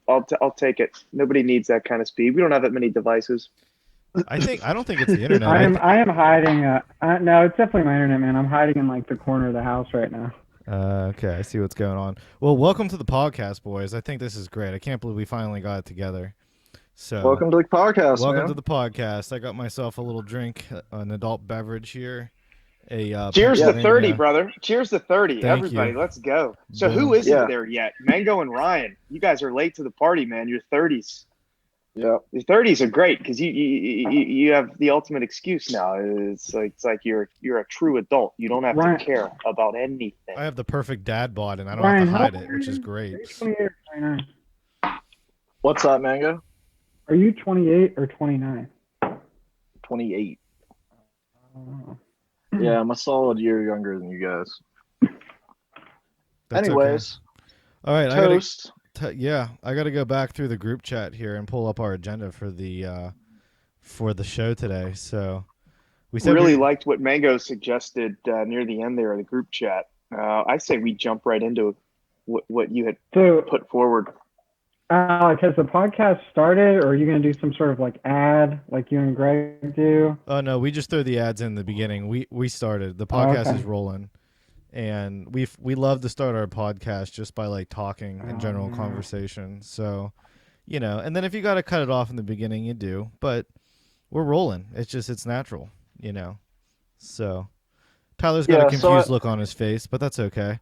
I'll take it. Nobody needs that kind of speed. We don't have that many devices. I don't think it's the internet. I am hiding. No, it's definitely my internet, man. I'm hiding in like the corner of the house right now. Okay, I see what's going on. Well, welcome to the podcast, boys. I think this is great. I can't believe we finally got it together. So, welcome to the podcast. Welcome man. to the podcast. I got myself a little drink, an adult beverage here. Cheers to 30, brother. Cheers to 30. Thank Everybody, you. let's go. So who isn't there yet? Mango and Ryan. You guys are late to the party, man. Your 30s. Yeah. Your 30s are great because you have the ultimate excuse now. It's like you're a true adult. You don't have to care about anything. I have the perfect dad bod and I don't have to hide it, which is great. What's up, Mango? Are you 28 or 29? 28. Oh. Yeah, I'm a solid year younger than you guys. That's Anyways, okay. All right, toast. I got to go back through the group chat here and pull up our agenda for the show today. So we really liked what Mango suggested near the end there of the group chat. I say we jump right into what you had put forward. Alec, has the podcast started, or are you going to do some sort of like ad like you and Greg do? Oh no, we just throw the ads in the beginning. We started. The podcast is rolling, and we love to start our podcast just by like talking in general conversation. So, and then if you got to cut it off in the beginning, you do. But we're rolling. It's natural, So Tyler's got a confused look on his face, but that's okay.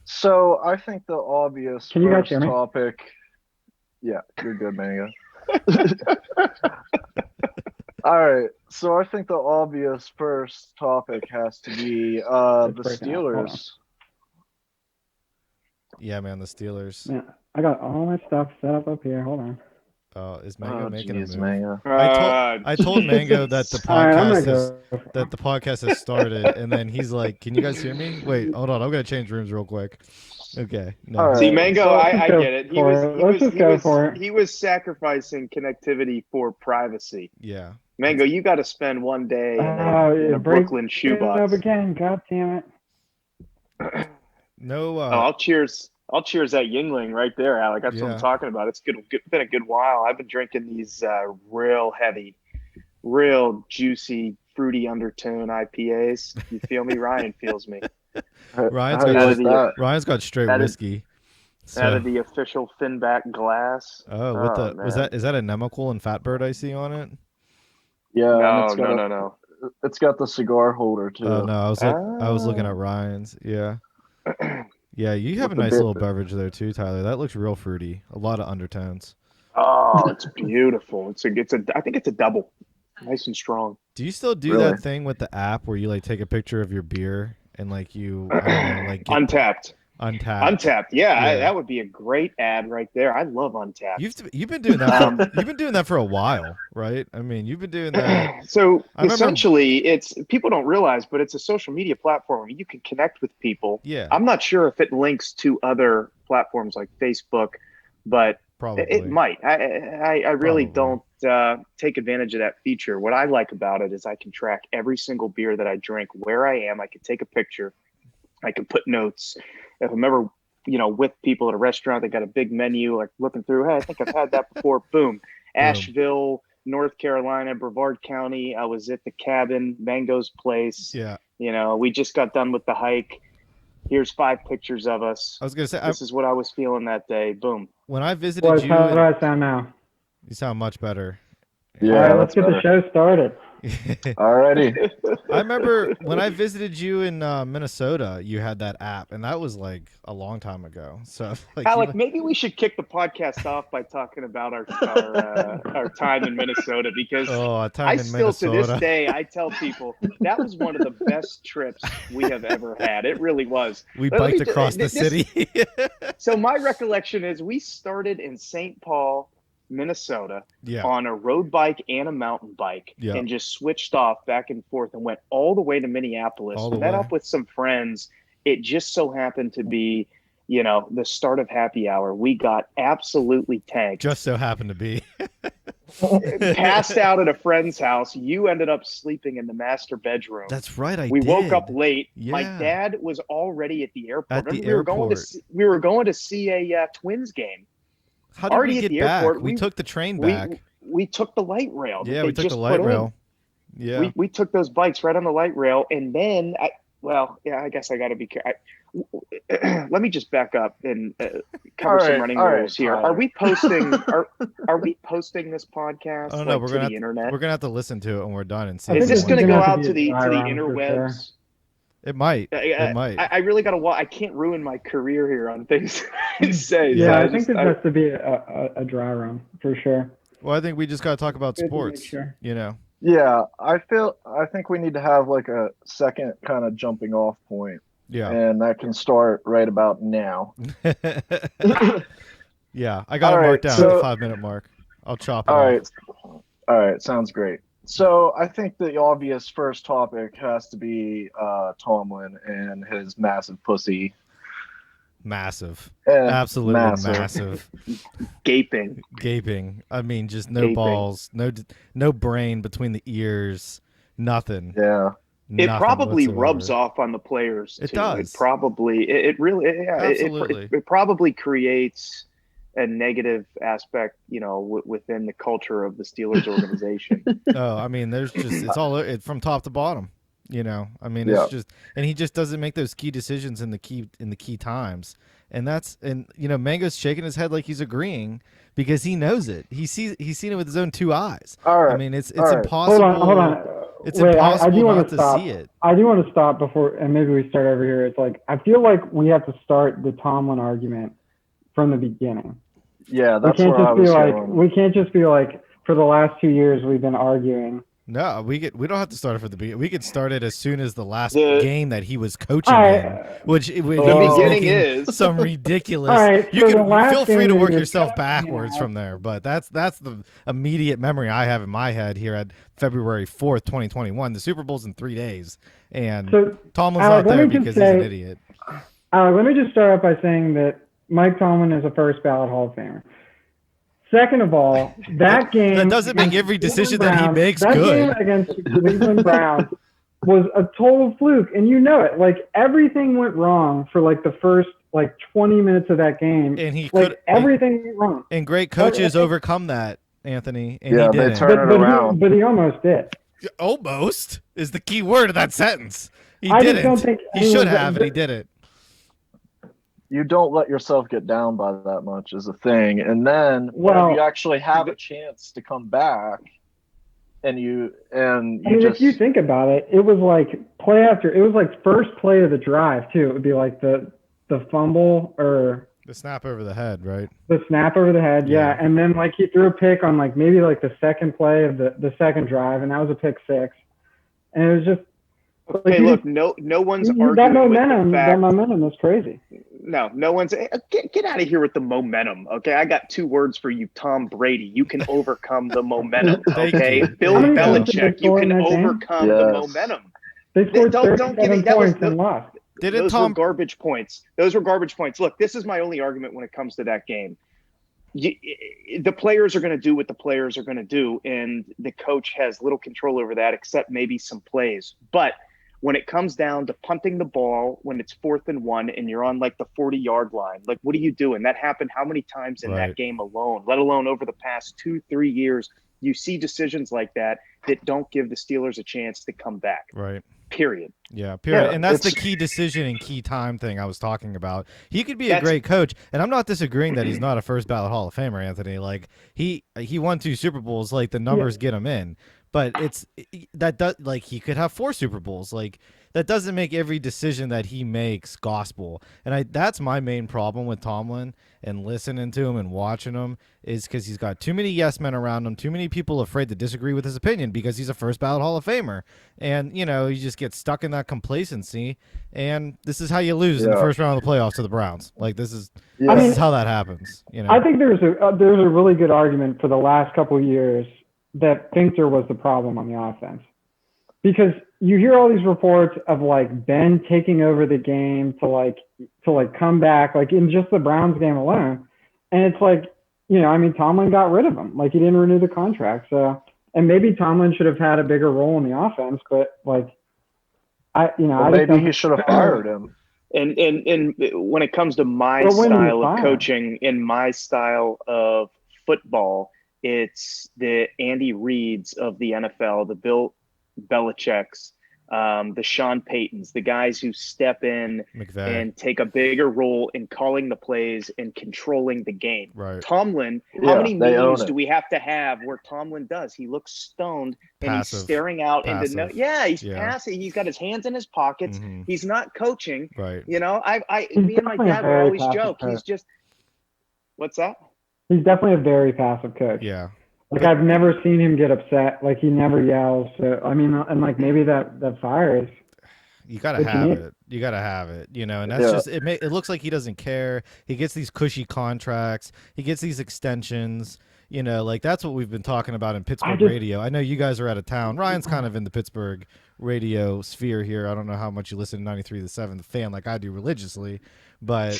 So I think the obvious first topic. Yeah, you're good, Mango. All right. So I think the obvious first topic has to be the Steelers. Yeah, man, the Steelers. Yeah, I got all my stuff set up here. Hold on. Oh, is Mango making a move? Mango. I told Mango that the podcast has started, and then he's like, "Can you guys hear me? Wait, hold on, I'm gonna change rooms real quick." Okay. No. Right. See, Mango, I get it. He was sacrificing connectivity for privacy. Yeah. Mango, you got to spend one day in a Brooklyn shoebox. Again, God damn it. No. I'll cheers that Yingling right there, Alec. That's what I'm talking about. It's been a good while. I've been drinking these real heavy, real juicy, fruity undertone IPAs. You feel me? Ryan feels me. Ryan's got straight whiskey. Out of the official Finback glass. Oh, is that a Nemaquil and Fatbird I see on it? Yeah. No. It's got the cigar holder too. Oh no, I was looking at Ryan's. Yeah. Yeah, you have a nice little beverage there too, Tyler. That looks real fruity. A lot of undertones. Oh, it's beautiful. I think it's a double. Nice and strong. Do you still do that thing with the app where you like take a picture of your beer and like you Untapped. Yeah. That would be a great ad right there. I love Untapped. You've been doing that. You've been doing that for a while, right? I mean, you've been doing that. So essentially, it's people don't realize, but it's a social media platform. You can connect with people. Yeah. I'm not sure if it links to other platforms like Facebook, but probably it might. I really don't take advantage of that feature. What I like about it is I can track every single beer that I drink, where I am. I can take a picture. I can put notes. If I'm ever, with people at a restaurant, they got a big menu, like looking through, hey, I think I've had that before. Boom. Asheville, North Carolina, Brevard County. I was at the cabin, Mango's place. Yeah. We just got done with the hike. Here's 5 pictures of us. I was going to say, this is what I was feeling that day. Boom. When I visited you. How do I sound now? You sound much better. Yeah. All right, let's get the show started. Alrighty. I remember when I visited you in Minnesota, you had that app, and that was like a long time ago. So, Alec, maybe we should kick the podcast off by talking about our time in Minnesota, because to this day, I tell people that was one of the best trips we have ever had. It really was. We biked across the city. So my recollection is we started in St. Paul, Minnesota, on a road bike and a mountain bike, and just switched off back and forth and went all the way to Minneapolis. Met up with some friends. It just so happened to be, the start of happy hour. We got absolutely tanked. Just so happened to be. passed out at a friend's house. You ended up sleeping in the master bedroom. That's right. We woke up late. Yeah. My dad was already at the airport. At the we were going to see a Twins game. How did already we at get the back? airport. We took the train back. We took the light rail. Yeah, we took the light rail. Yeah. We took those bikes right on the light rail, and then I guess I got to be careful. Let me just back up and cover some running rules here. Are we posting? Are we posting this podcast? Oh no, to the internet. We're gonna have to listen to it when we're done and see. Is this going to go out to the interwebs? interwebs? Sure. It might. It might. I really got to. I can't ruin my career here on things I say. Yeah, I think this has to be a dry run for sure. Well, I think we just got to talk about Good to sports. make sure. You know. Yeah, I think we need to have like a second kind of jumping off point. Yeah. And that can start right about now. Yeah, I got it marked down at the 5-minute mark. I'll chop it All right, sounds great. So I think the obvious first topic has to be Tomlin and his massive pussy. Massive. And Absolutely massive. Gaping. I mean, just no balls, no brain between the ears, nothing. Yeah. It probably whatsoever. rubs off on the players too. It does. It probably it really Absolutely. it probably creates a negative aspect, within the culture of the Steelers organization. Oh, I mean, it's all from top to bottom. I mean, it's just, and he just doesn't make those key decisions in the key times, and Mango's shaking his head like he's agreeing because he knows it. He's seen it with his own two eyes. All right. I mean, it's right. impossible. Hold on. It's Wait, impossible I do not want to stop. see it. I do want to stop before, and maybe we start over here. It's like I feel like we have to start the Tomlin argument from the beginning. Yeah, that's where I was going. We can't just be like, for the last 2 years we've been arguing. No, we don't have to start it from the beginning. We could start it as soon as the last game that he was coaching in, which the beginning is some ridiculous. All right, you so can feel free to work game yourself backwards from there, but that's the immediate memory I have in my head here at February 4th, 2021. The Super Bowl's in 3 days, and Tomlin's not there because he's an idiot. Let me just start off by saying that Mike Tomlin is a first ballot Hall of Famer. Second of all, that game... That doesn't make every decision that he makes good. That game against the Cleveland Browns was a total fluke, and you know it. Like, everything went wrong for, like, the first, 20 minutes of that game. And everything went wrong. And great coaches overcome that, Anthony, and he didn't. They turn it around. But he almost did. Almost is the key word of that sentence. He didn't. He should have, and he didn't. You don't let yourself get down by that much is a thing. And then when you actually have a chance to come back if you think about it, it was like first play of the drive too. It would be like the fumble or the snap over the head, right? The snap over the head, yeah. And then he threw a pick on maybe the second play of the second drive, and that was a pick six. And it was just okay. Look, no one's arguing that momentum. With the fact, that momentum is crazy. No one's get out of here with the momentum. Okay, I got 2 words for you, Tom Brady. You can overcome the momentum. Okay, Bill Belichick, you can overcome the momentum. They scored 37 points and lost. Those were garbage points. Those were garbage points. Look, this is my only argument when it comes to that game. The players are going to do what the players are going to do, and the coach has little control over that, except maybe some plays. But when it comes down to punting the ball when it's 4th and 1 and you're on the 40-yard line, what are you doing? That happened how many times in that game alone, let alone over the past 2-3 years? You see decisions like that don't give the Steelers a chance to come back. Right. Period. Yeah, period. And that's the key decision and key time thing I was talking about. He could be a great coach, and I'm not disagreeing that he's not a first ballot Hall of Famer, Anthony. He won 2 Super Bowls, the numbers get him in. But he could have 4 Super Bowls. That doesn't make every decision that he makes gospel. And that's my main problem with Tomlin and listening to him and watching him is because he's got too many yes men around him, too many people afraid to disagree with his opinion because he's a first ballot Hall of Famer. And, you just get stuck in that complacency. And this is how you lose in the first round of the playoffs to the Browns. This is how that happens. I think there's a really good argument for the last couple of years that Fincher was the problem on the offense. Because you hear all these reports of Ben taking over the game to come back, in just the Browns game alone. And it's Tomlin got rid of him. Like, he didn't renew the contract. So, and maybe Tomlin should have had a bigger role in the offense, but maybe he should have fired him. And when it comes to my style of coaching, in my style of football, it's the Andy Reids of the NFL, the Bill Belichick's, the Sean Paytons, the guys who step in and take a bigger role in calling the plays and controlling the game. Right. Tomlin, how many meetings do we have to have where Tomlin does? He looks stoned and he's staring out into he's passive. He's got his hands in his pockets. Mm-hmm. He's not coaching. Right. Me and my dad will always joke. Coach. He's just what's that? He's definitely a very passive coach. Yeah. Like, I've never seen him get upset. Like, he never yells. So, and like, maybe that fires. You gotta have it. You gotta have it. And that's just it. It looks like he doesn't care. He gets these cushy contracts. He gets these extensions. Like, that's what we've been talking about in Pittsburgh radio. I know you guys are out of town. Ryan's kind of in the Pittsburgh radio sphere here. I don't know how much you listen to 93.7 The Fan like I do religiously. But,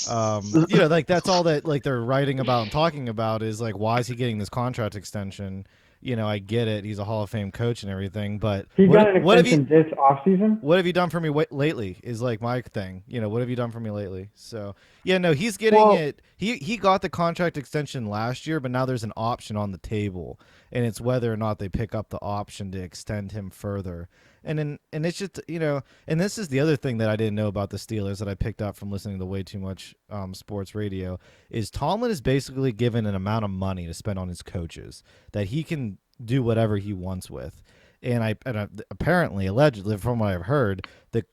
like, that's all that, like, they're writing about and talking about is, like, why is he getting this contract extension? I get it. He's a Hall of Fame coach and everything, but he got an extension this offseason. What have you done for me lately is, like, my thing. What have you done for me lately? So, he's getting it. He got the contract extension last year, but now there's an option on the table, and it's whether or not they pick up the option to extend him further. And it's just, and this is the other thing that I didn't know about the Steelers that I picked up from listening to way too much sports radio is Tomlin is basically given an amount of money to spend on his coaches that he can do whatever he wants with. And apparently, allegedly, from what I've heard, the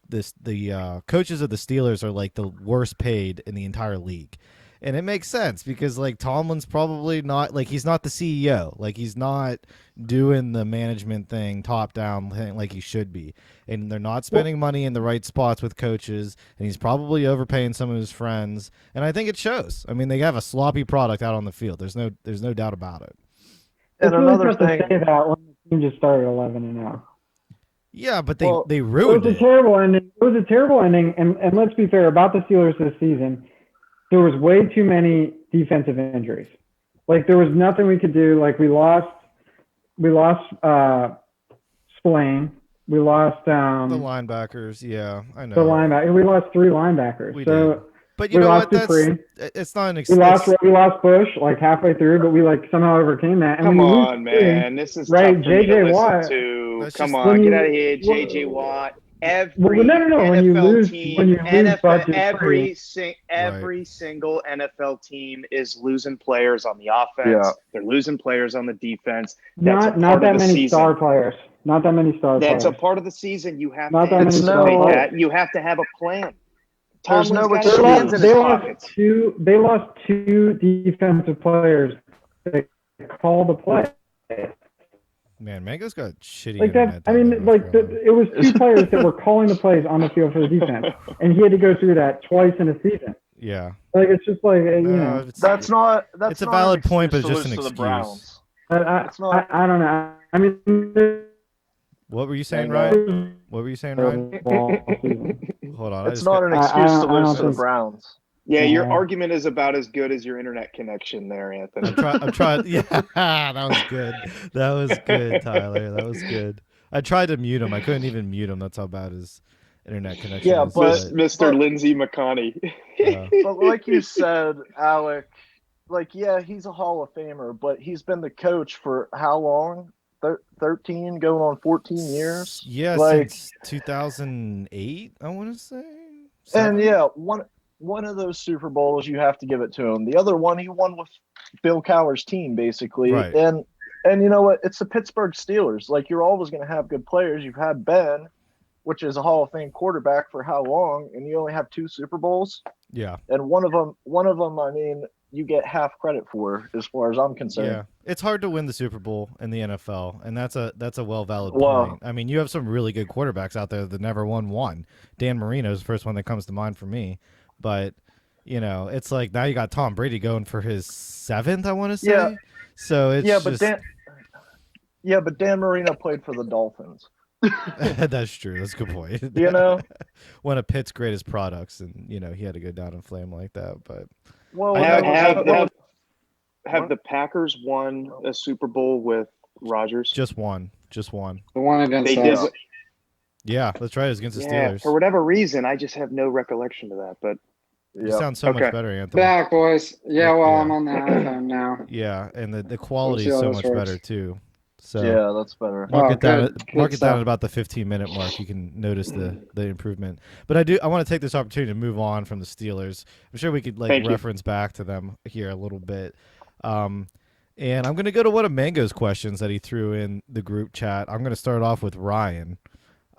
coaches of the Steelers are like the worst paid in the entire league. And it makes sense because, like, Tomlin's probably not, like, he's not the CEO. Like, he's not doing the management thing, top-down thing like he should be. And they're not spending money in the right spots with coaches, and he's probably overpaying some of his friends. And I think it shows. I mean, they have a sloppy product out on the field. There's no doubt about it. And another thing, to say that when the team just started 11-0. Yeah, but they ruined it. It was a terrible ending. It was a terrible ending, and let's be fair, about the Steelers this season, there was way too many defensive injuries. Like, there was nothing we could do. Like, we lost Spillane. We lost the linebackers. Yeah, I know. The linebacker. We lost 3 linebackers. But you know what? It's not an excuse. We lost Bush like halfway through, but we like somehow overcame that. And come on, man. This is right. JJ Watt. Come on, get out of here, JJ Watt. Every NFL team, every single NFL team is losing players on the offense. Yeah. They're losing players on the defense. That's not that many star players. Not that many star players. That's a part of the season. You have to anticipate that. You have to have a plan. They lost two defensive players that call the play. Man, Mango's got shitty like that. I mean, like it was 2 players that were calling the plays on the field for the defense, and he had to go through that twice in a season. Yeah, like it's just like that's not. It's a valid point, but it's just an excuse. I don't know. I mean, what were you saying, Ryan? What were you saying, Ryan? Hold on. It's not an excuse to lose to the Browns. Yeah, your argument is about as good as your internet connection there, Anthony. I'm trying. Yeah, that was good. That was good, Tyler. That was good. I tried to mute him. I couldn't even mute him. That's how bad his internet connection is. But Mr. Lindsey McConney. But like you said, Alec, like, yeah, he's a Hall of Famer, but he's been the coach for how long? 13 going on 14 years? Yeah, like, since 2008, I want to say. 7? And yeah, one of those Super Bowls, you have to give it to him. The other one, he won with Bill Cowher's team, basically. Right. And you know what? It's the Pittsburgh Steelers. Like, you're always going to have good players. You've had Ben, which is a Hall of Fame quarterback for how long? And you only have 2 Super Bowls? Yeah. And one of them, I mean, you get half credit for, as far as I'm concerned. Yeah, it's hard to win the Super Bowl in the NFL, and that's a valid point. I mean, you have some really good quarterbacks out there that never won one. Dan Marino is the first one that comes to mind for me, but it's like now you got Tom Brady going for his 7th, I want to say. Yeah. So it's but Dan Marino played for the Dolphins. That's true. That's a good point. One of Pitt's greatest products, and he had to go down in flame like that, but. Well, Have the Packers won a Super Bowl with Rodgers? Just one. The one against us. Yeah, that's right. It was against the Steelers. For whatever reason, I just have no recollection of that. But you sound so much better, Anthony. Back, boys. Yeah, well, I'm on the iPhone now. Yeah, and the quality is so much better too. So yeah, that's better. Mark it down at about the 15-minute mark. You can notice the improvement. But I want to take this opportunity to move on from the Steelers. I'm sure we could reference back to them here a little bit. And I'm going to go to one of Mango's questions that he threw in the group chat. I'm going to start off with Ryan.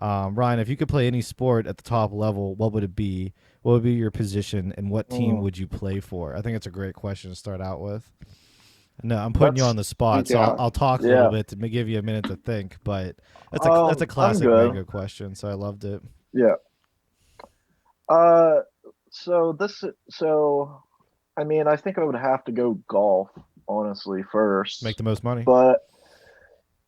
Ryan, if you could play any sport at the top level, what would it be? What would be your position, and what team would you play for? I think it's a great question to start out with. No, I'm putting you on the spot, so I'll talk a little bit to give you a minute to think. But that's a classic Mango question, so I loved it. Yeah. So I mean, I think I would have to go golf, honestly, first. Make the most money.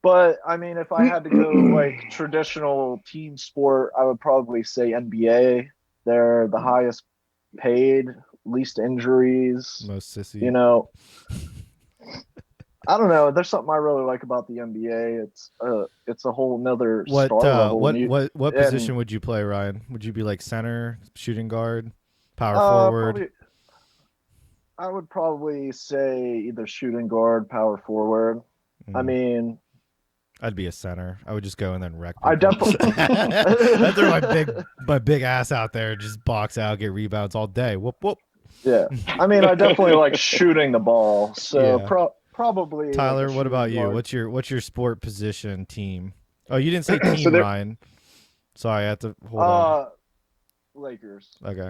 But I mean, if I had to go like traditional team sport, I would probably say NBA. They're the highest paid, least injuries. Most sissy. You know, I don't know. There's something I really like about the NBA. It's a whole nother star level. What position would you play, Ryan? Would you be like center, shooting guard, power forward? I would probably say either shooting guard, power forward. I mean, I'd be a center. I would just go and then wreck people. I definitely I'd throw my big ass out there, just box out, get rebounds all day. Whoop whoop. Yeah, I mean, I definitely like shooting the ball. So probably. Tyler, what about you? What's your sport position team? Oh, you didn't say team, Ryan. Sorry, I have to hold on. Lakers. Okay.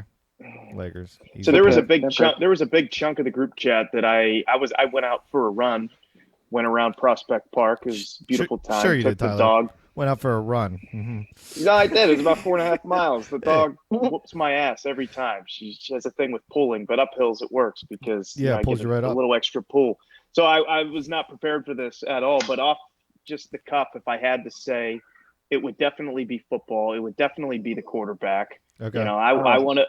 Lakers. Easy. So there was a big chunk. There was a big chunk of the group chat that I went out for a run. Went around Prospect Park. It was a beautiful time. Sure you Took did, Tyler. The dog. Went out for a run. Mm-hmm. No, I did. It was about 4.5 miles. The dog whoops my ass every time. She has a thing with pulling, but uphills it works because it pulls you right up. A little extra pull. So I was not prepared for this at all. But off just the cuff, if I had to say, it would definitely be football. It would definitely be the quarterback. Okay. You know, I want to.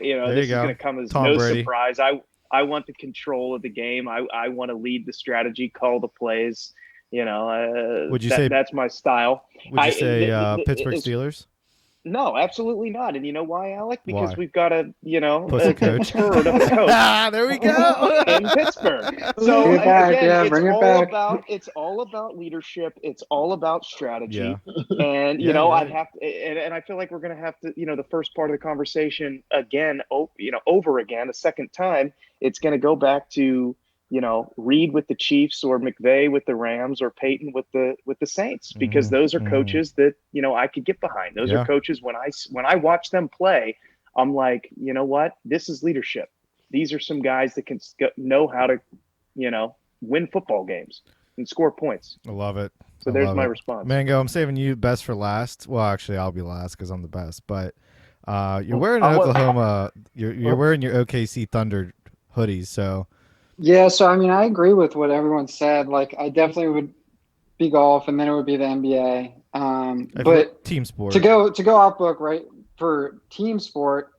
This is going to come as Tom no Brady. surprise. I want the control of the game. I want to lead the strategy, call the plays. You know, would you say that's my style? Would you say Pittsburgh Steelers? No, absolutely not. And you know why, Alec? Because why? We've got a coach. turd of a coach. There we go. In Pittsburgh. So bring it back. It's all about leadership. It's all about strategy. Yeah. And I'd have to, and I feel like we're going to have to, the first part of the conversation again, over again, a second time. It's going to go back to, Reed with the Chiefs or McVay with the Rams or Peyton with the Saints, because those are coaches that, I could get behind. Those are coaches when I watch them play, I'm like, you know what? This is leadership. These are some guys that can know how to, win football games and score points. I love it. So there's my response. Mango, I'm saving you best for last. Well, actually, I'll be last because I'm the best. But you're wearing an Oklahoma. You're wearing your OKC Thunder hoodies, so. Yeah, so I mean, I agree with what everyone said. Like, I definitely would be golf, and then it would be the NBA. But team sport to go off book, right, for team sport,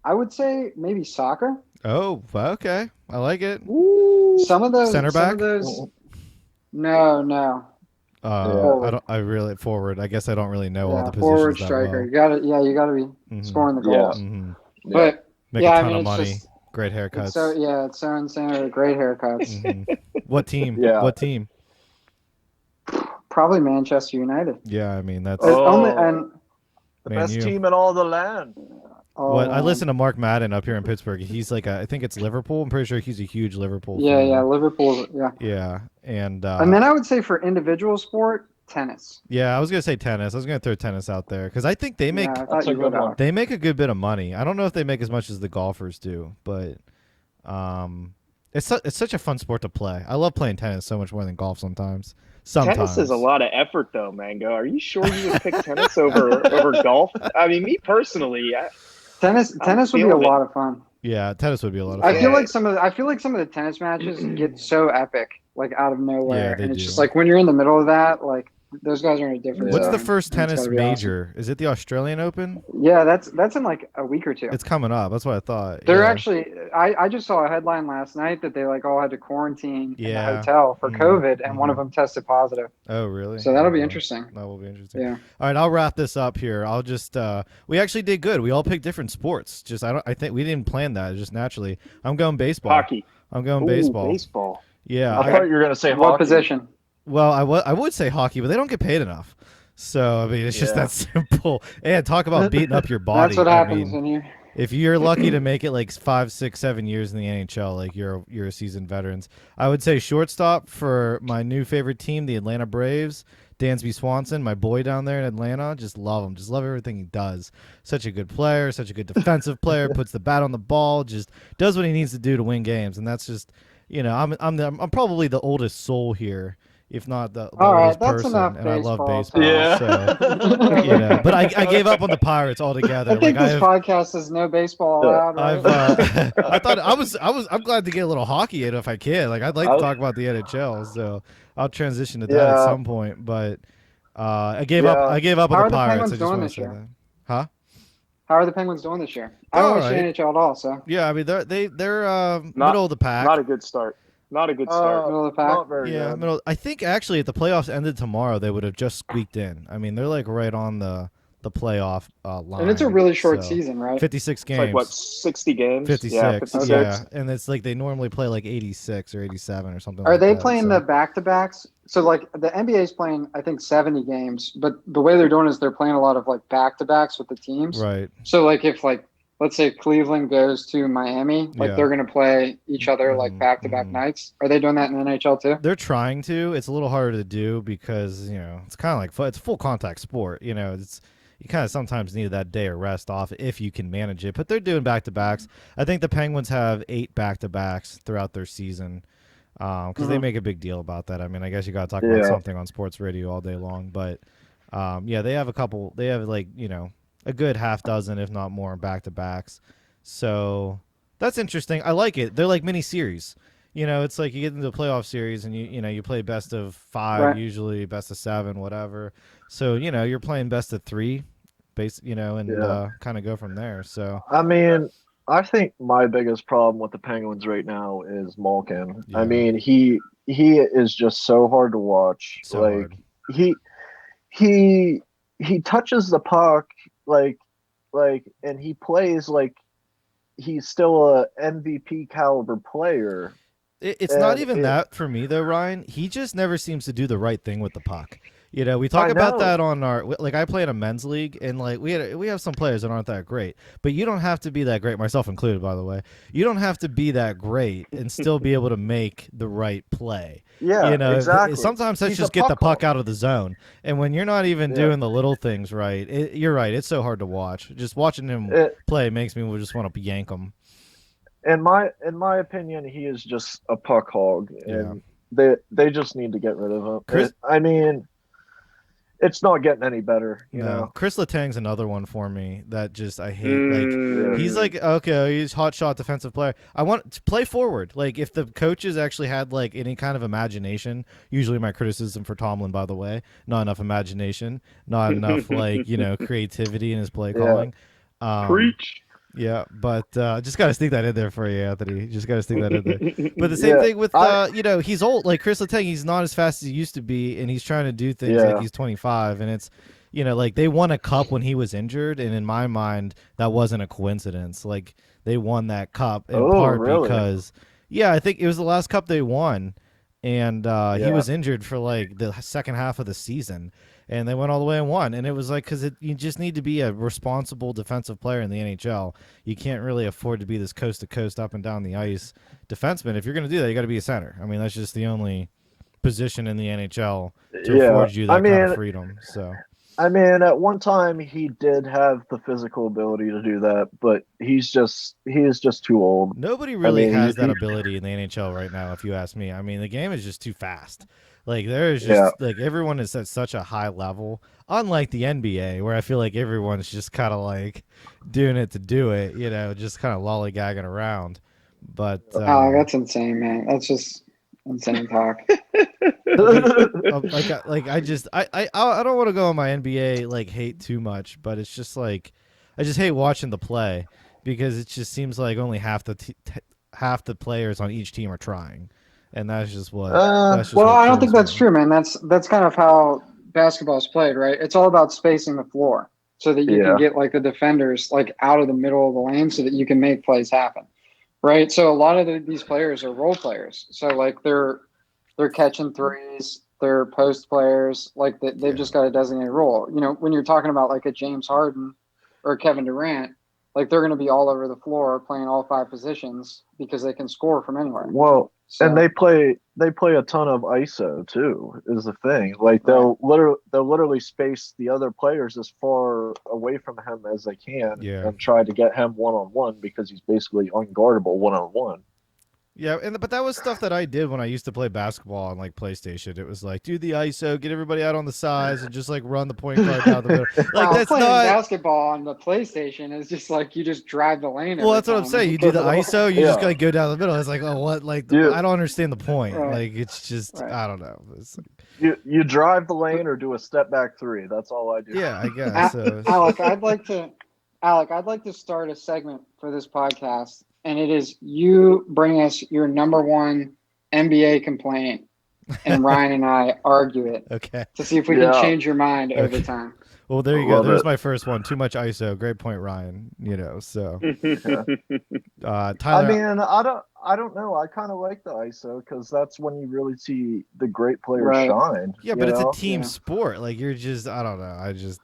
I would say maybe soccer. Oh, okay, I like it. Ooh, some of those center back. No. I really forward. I guess I don't really know all the positions. Forward striker. Well. You gotta be scoring the goals. Yeah. Mm-hmm. But make a ton of money. Great haircuts. It's so insane. Great haircuts. Mm-hmm. What team? Yeah. What team? Probably Manchester United. Yeah, I mean that's the best team in all the land. What I listen to Mark Madden up here in Pittsburgh. He's like I think it's Liverpool. I'm pretty sure he's a huge Liverpool fan. Yeah, Liverpool. Yeah. Yeah, and then I would say for individual sport, tennis. Yeah, I was gonna say tennis. I was gonna throw tennis out there because I think they make they make a good bit of money. I don't know if they make as much as the golfers do, but it's such a fun sport to play. I love playing tennis so much more than golf sometimes. Tennis is a lot of effort, though, Mango. Are you sure you would pick tennis over golf? I mean, me personally, tennis would be a lot of fun. Yeah, tennis would be a lot of fun. I feel like some of the tennis matches get so epic, like out of nowhere, and it's just like when you're in the middle of that, like those guys are in a different. What's the zone. first And it's tennis gotta be major? Is it the Australian Open? awesome. Yeah, that's in like a week or two. It's coming up. That's what I thought. They're Yeah. actually. I just saw a headline last night that they like all had to quarantine in the Yeah. hotel for Mhm. COVID, and one of Mhm. them tested positive. Oh, really? So that'll be Okay. interesting. That will be interesting. Yeah. All right, I'll wrap this up here. I'll just we actually did good. We all picked different sports. I think we didn't plan that. Just naturally. I'm going baseball. Hockey. I'm going Ooh, baseball. Baseball. Yeah. I thought you were gonna say What hockey. position? Well, I would say hockey, but they don't get paid enough. So I mean, it's just Yeah. that simple. And talk about beating up your body. That's what I happens mean, when you. if you're lucky to make it like 5, 6, 7 years in the NHL, like you're a seasoned veterans. I would say shortstop for my new favorite team, the Atlanta Braves. Dansby Swanson, my boy down there in Atlanta, just love him. Just love everything he does. Such a good player, such a good defensive player. Puts the bat on the ball, just does what he needs to do to win games. And that's just, I'm probably the oldest soul here, if not the All right, oldest that's person. enough And I love baseball baseball. Yeah. So, but I gave up on the Pirates altogether. I think Like, this podcast is no baseball allowed. Right? I thought I'm glad to get a little hockey in if I can. Like I'd like to talk about the NHL, so I'll transition to that at Yeah. some point. But I gave up How on are the the Pirates. Penguins I just doing want to this say year? that. Huh? How are the Penguins doing this year? I don't All watch right. the NHL at all, so Yeah, I mean they're middle of the pack. Not a good start. Not a good start. middle of the pack. Not very Yeah, good. middle. I think actually if the playoffs ended tomorrow, they would have just squeaked in. I mean they're like right on the playoff line. And it's a really short so, season, right? 56 games. It's like what, 60 games? 56. Yeah, 56. And it's like they normally play like 86 or 87 or something Are like they that. playing so. the back-to-backs? So like the NBA is playing, I think 70 games, but the way they're doing is they're playing a lot of like back-to-backs with the teams. Right. So like if like let's say Cleveland goes to Miami, like Yeah. they're going to play each other like Mhm, back-to-back mhm. nights. Are they doing that in the NHL too? They're trying to. It's a little harder to do because it's kind of like it's a full contact sport. You kind of sometimes need that day of rest off if you can manage it. But they're doing back to backs. I think the Penguins have 8 back to backs throughout their season because they make a big deal about that. I mean, I guess you got to talk about something on sports radio all day long. But they have a couple. They have a good half dozen, if not more, back to backs. So that's interesting. I like it. They're like mini series. It's like you get into the playoff series and you play best of 5, Right. usually best of 7, whatever. So you're playing best of 3, and kind of go from there. So I mean, I think my biggest problem with the Penguins right now is Malkin. Yeah. I mean, he is just so hard to watch. So like hard. he touches the puck like and he plays like he's still a MVP caliber player. it's not even that for me though, Ryan. He just never seems to do the right thing with the puck. We talk I about know. that on our I play in a men's league, and we have some players that aren't that great, but you don't have to be that great, myself included, by the way. You don't have to be that great and still be able to make the right play. Yeah, exactly. Sometimes let's He's just a get the puck hog. out of the zone, and when you're not even doing the little things right, you're right. It's so hard to watch. Just watching him play makes me just want to yank him. In my opinion, he is just a puck hog, and they just need to get rid of him. I mean, it's not getting any better. You know? Chris Letang's another one for me that just I hate. Like he's like, okay, he's hot shot defensive player. I want to play forward. Like if the coaches actually had like any kind of imagination. Usually my criticism for Tomlin, by the way, not enough imagination, not enough creativity in his play calling. Preach. Yeah, but just got to stick that in there for you, Anthony. Just got to stick that in there. But the same thing with, he's old. Like Chris Letang, he's not as fast as he used to be, and he's trying to do things like he's 25. And it's, like they won a cup when he was injured, and in my mind, that wasn't a coincidence. Like they won that cup in part because, I think it was the last cup they won, and he was injured for like the second half of the season. And they went all the way and won. And it was like, because you just need to be a responsible defensive player in the NHL. You can't really afford to be this coast-to-coast, up and down the ice defenseman. If you're going to do that, you got to be a center. I mean, that's just the only position in the NHL to afford you that kind of freedom. So, I mean, at one time he did have the physical ability to do that, but he is just too old. Nobody really has that ability in the NHL right now, if you ask me. I mean, the game is just too fast. Like there is just like everyone is at such a high level, unlike the NBA, where I feel like everyone's just kind of like doing it to do it, just kind of lollygagging around. But that's insane, man. That's just insane talk. I don't want to go on my NBA like hate too much, but it's just like I just hate watching the play because it just seems like only half the players on each team are trying, and that's just what. Well, I don't think that's true, man. That's kind of how basketball is played, right? It's all about spacing the floor so that you can get like the defenders like out of the middle of the lane so that you can make plays happen, right? So a lot of these players are role players. So like they're catching threes, they're post players, like they've just got a designated role. You know, when you're talking about like a James Harden or a Kevin Durant, like they're going to be all over the floor playing all 5 positions because they can score from anywhere. Well, and they play a ton of ISO too, is the thing. Like they'll literally space the other players as far away from him as they can and try to get him one-on-one because he's basically unguardable one-on-one. Yeah, but that was stuff that I did when I used to play basketball on like PlayStation. It was like do the ISO, get everybody out on the sides, and just like run the point guard down the middle. Like that's playing not basketball on the PlayStation is just like you just drive the lane. Well, that's what I'm saying. You do the ISO, you just gotta go down the middle. It's like, oh, what? Like I don't understand the point. Right. Like it's just I don't know. It's like, you drive the lane or do a step back 3. That's all I do. Yeah, I guess. Alec, I'd like to start a segment for this podcast. And it is you bring us your number one NBA complaint, and Ryan and I argue it. Okay. To see if we can change your mind over time. Well, there you go. There's my first one. Too much ISO. Great point, Ryan. You know, so Tyler. I mean, I don't know. I kind of like the ISO because that's when you really see the great players shine. Yeah, but it's a team sport. Like you're just, I don't know. There's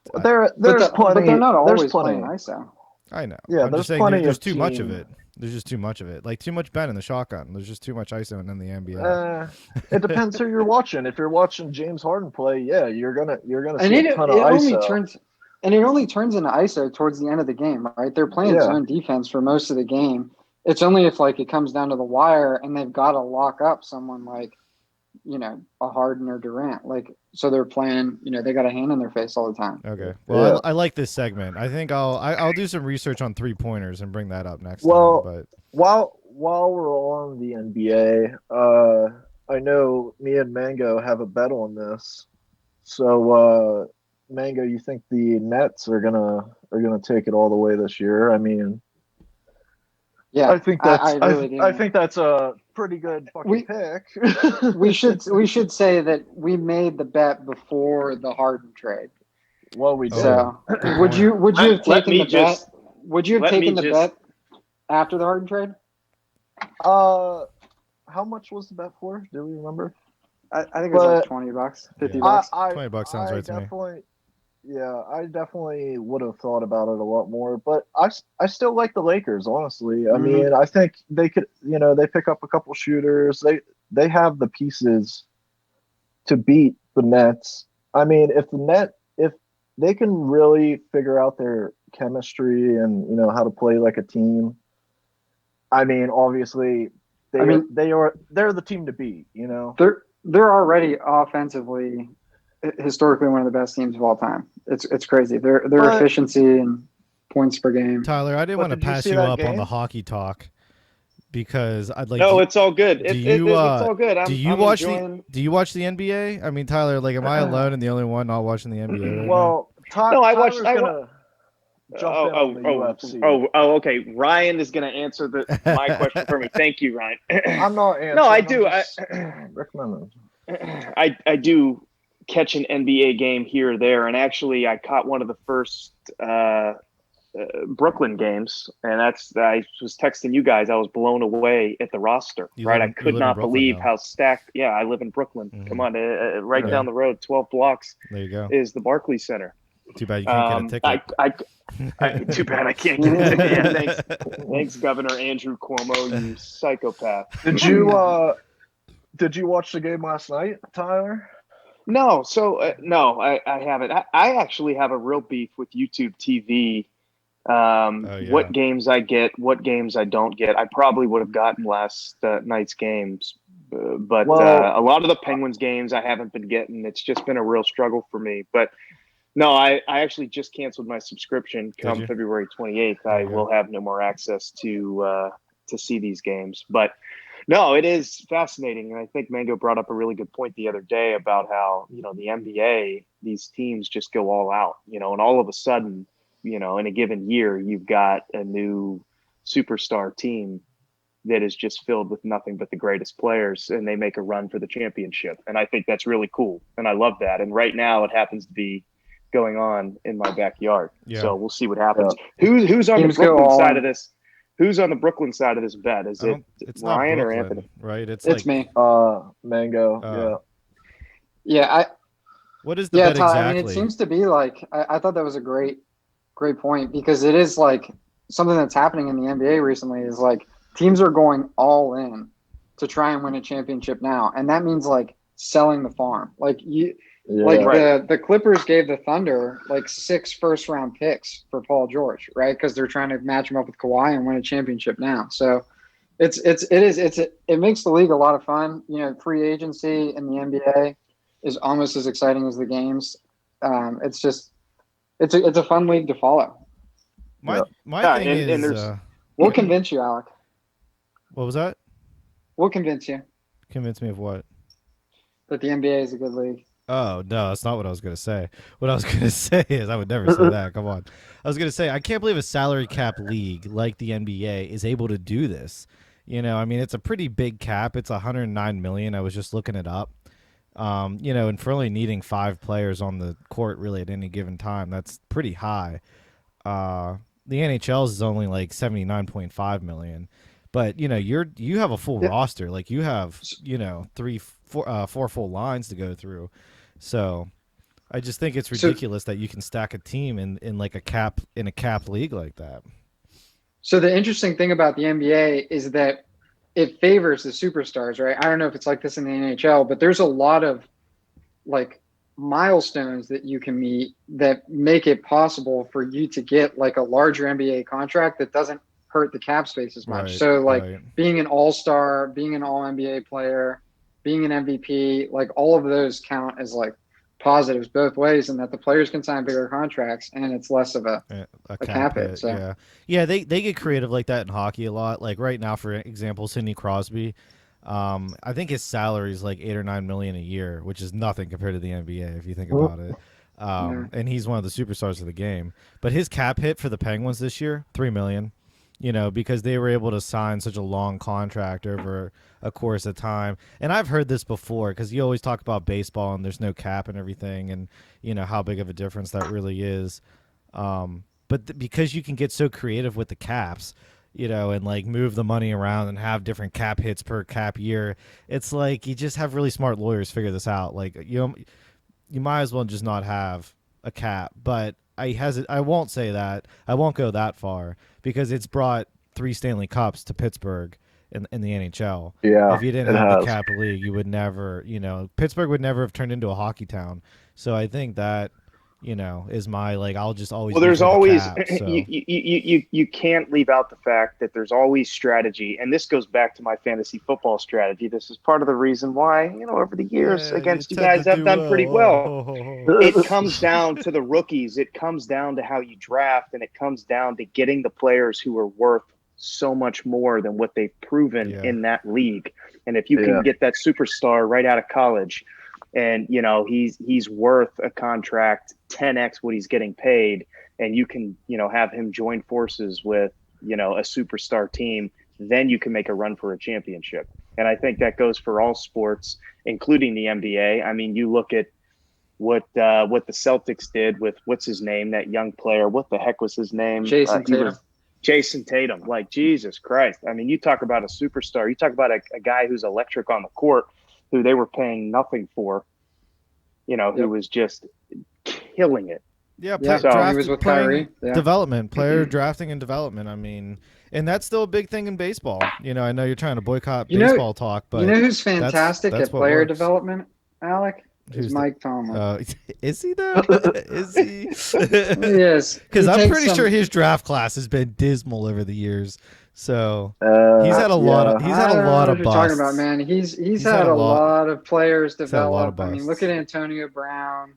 plenty. But they're not always playing ISO. I know. Yeah, I'm just saying there's too much of it. There's just too much of it. Like too much Ben in the shotgun. There's just too much ISO in the NBA. It depends who you're watching. If you're watching James Harden play, you're gonna see a ton of ISO. And it only turns into ISO towards the end of the game, right? They're playing zone defense for most of the game. It's only if like it comes down to the wire and they've got to lock up someone like, you know, a Harden or Durant. Like so they're playing, you know, they got a hand in their face all the time. Okay. Well, I like this segment. I think I'll do some research on 3-pointers and bring that up next time. But while we're on the NBA, I know me and Mango have a bet on this. So Mango, you think the Nets are gonna take it all the way this year? I mean, yeah, I think that's I think that's a pretty good fucking pick. we should say that we made the bet before the Harden trade. Well, we did. So would you have taken the bet? Would you have taken the bet after the Harden trade? How much was the bet for? Do we remember? I think it was like $20, $50. $20 sounds right to me. Yeah, I definitely would have thought about it a lot more, but I still like the Lakers, honestly. I mean, I think they could, you know, they pick up a couple shooters. They have the pieces to beat the Nets. I mean, if they can really figure out their chemistry and, you know, how to play like a team. I mean, obviously they're the team to beat, you know. They're already offensively historically one of the best teams of all time. It's crazy. Their efficiency and points per game. Tyler, I didn't want to pass you up on the hockey talk because I'd like. No, it's all good. It's all good. Do you watch the NBA? I mean, Tyler, like, am I alone and the only one not watching the NBA? Right well, I watched. UFC. Okay. Ryan is going to answer my question for me. Thank you, Ryan. I'm not answering. No, I do. Recommend I do catch an NBA game here or there, and actually I caught one of the first Brooklyn games, and I was texting you guys. I was blown away at the roster. I could not believe how stacked. Yeah, I live in Brooklyn. Mm-hmm. Come on, right down the road, 12 blocks. There you go. Is the Barclays Center. Too bad you can't get a ticket. Too bad I can't get a ticket. Yeah, thanks, Governor Andrew Cuomo, you psychopath. Did you watch the game last night, Tyler? No, no, I haven't. I actually have a real beef with YouTube TV. What games I get, what games I don't get. I probably would have gotten last night's games, but a lot of the Penguins games I haven't been getting. It's just been a real struggle for me. But no, I actually just canceled my subscription. Come February 28th, I will have no more access to see these games. But No, it is fascinating. And I think Mango brought up a really good point the other day about how, the NBA, these teams just go all out, and all of a sudden, in a given year, you've got a new superstar team that is just filled with nothing but the greatest players, and they make a run for the championship. And I think that's really cool. And I love that. And right now it happens to be going on in my backyard. Yeah. So we'll see what happens. Yeah. Who's on the Brooklyn side of this? Who's on the Brooklyn side of this bet? Is it Ryan or Anthony? Right. It's me. Mango. Yeah. What is the bet exactly? I mean, it seems to be like, I thought that was a great point, because it is like something that's happening in the NBA recently is like teams are going all in to try and win a championship now. And that means like selling the farm. Like the Clippers gave the Thunder like 6 first-round picks for Paul George, right? Because they're trying to match him up with Kawhi and win a championship now. So it makes the league a lot of fun. Free agency in the NBA is almost as exciting as the games. It's a fun league to follow. My thing is, we'll convince you, Alec. What was that? We'll convince you. Convince me of what? That the NBA is a good league. Oh, no, that's not what I was going to say. What I was going to say is I would never say that. Come on. I was going to say I can't believe a salary cap league like the NBA is able to do this. I mean, it's a pretty big cap. It's $109 million. I was just looking it up. And for only needing 5 players on the court really at any given time, that's pretty high. The NHL's is only like $79.5 million. But you have a full roster. Like you have 4 full lines to go through. So I just think it's ridiculous that you can stack a team in like a cap league like that. So the interesting thing about the NBA is that it favors the superstars, right? I don't know if it's like this in the NHL, but there's a lot of like milestones that you can meet that make it possible for you to get like a larger NBA contract that doesn't hurt the cap space as much. Right, so like being an all-star, being an all-NBA player, being an MVP, like all of those count as like positives both ways, and that the players can sign bigger contracts and it's less of a cap hit. So they get creative like that in hockey a lot. Like right now, for example, Sidney Crosby, I think his salary is like $8 or $9 million a year, which is nothing compared to the NBA if you think about it. And he's one of the superstars of the game. But his cap hit for the Penguins this year, $3 million. Because they were able to sign such a long contract over a course of time. And I've heard this before, because you always talk about baseball and there's no cap and everything, and how big of a difference that really is. But because you can get so creative with the caps, and like move the money around and have different cap hits per cap year, it's like you just have really smart lawyers figure this out. Like you might as well just not have a cap. But I won't say that. I won't go that far, because it's brought 3 Stanley Cups to Pittsburgh in the NHL. Yeah, if you didn't have the cap league, you would never, Pittsburgh would never have turned into a hockey town. So I think that, is my, like, I'll just always. Well, there's always, you can't leave out the fact that there's always strategy. And this goes back to my fantasy football strategy. This is part of the reason why, over the years against you guys, I've done pretty well. It comes down to the rookies. It comes down to how you draft, and it comes down to getting the players who are worth so much more than what they've proven in that league. And if you can get that superstar right out of college, and he's worth a contract 10x what he's getting paid, and you can have him join forces with a superstar team, then you can make a run for a championship. And I think that goes for all sports, including the NBA. I mean, you look at what the Celtics did with what's his name, that young player. What the heck was his name? Jason Tatum. Jason Tatum. Like, Jesus Christ. I mean, you talk about a superstar. You talk about a guy who's electric on the court, who they were paying nothing for, who was just killing it. Yeah, he was with Kyrie. Development, player drafting and development. I mean, and that's still a big thing in baseball. I know you're trying to boycott baseball talk, but who's fantastic at player development, Alec? Who's Mike Tomlin. Is he though? Is he? Yes. Because I'm pretty sure his draft class has been dismal over the years. So he's had a lot of busts. Talking about, man, he's had a lot of players develop. I mean, look at Antonio Brown.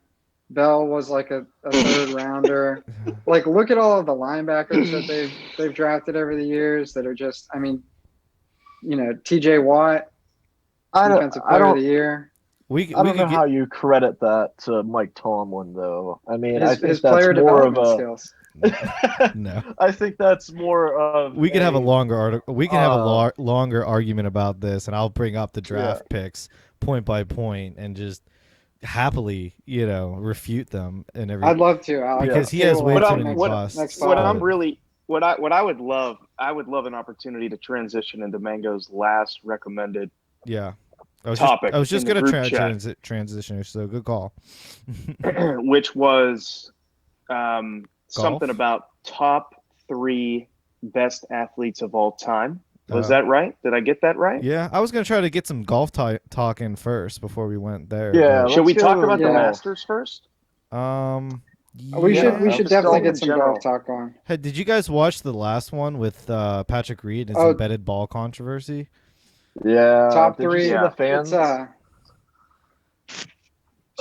Bell was like a 3rd rounder. Like, look at all of the linebackers that they've drafted over the years that are just, I mean, TJ Watt, defensive player of the year. I don't know how you credit that to Mike Tomlin, though. I mean, I think his that's player more of development a. skills. No. I think that's more of. We can have a longer article. We can have a longer argument about this, and I'll bring up the draft picks point by point and just happily, refute them and everything. I'd love to, Alex. Because he has way too many busts. What I would love an opportunity to transition into Mango's last recommended. Yeah. I was just going to transition, so good call. Which was something about top 3 best athletes of all time. Was that right? Did I get that right? Yeah, I was going to try to get some golf talk in first before we went there. Yeah, should we talk about the Masters first? We should definitely get some golf talk on. Hey, did you guys watch the last one with Patrick Reed, his embedded ball controversy? Yeah, top 3. The fans. So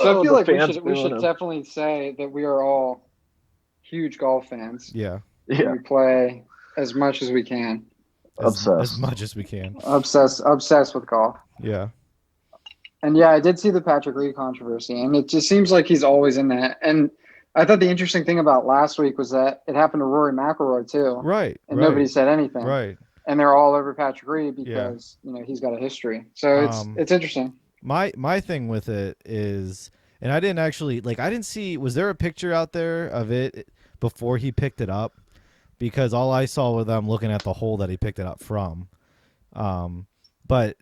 I feel like we should definitely say that we are all huge golf fans. Yeah. We play as much as we can. As much as we can. Obsessed with golf. Yeah. And I did see the Patrick Reed controversy, and it just seems like he's always in that. And I thought the interesting thing about last week was that it happened to Rory McIlroy too. Right. And nobody said anything. Right. And they're all over Patrick Reed because he's got a history. So it's interesting. My thing with it is, and I didn't see. Was there a picture out there of it before he picked it up? Because all I saw was them looking at the hole that he picked it up from. But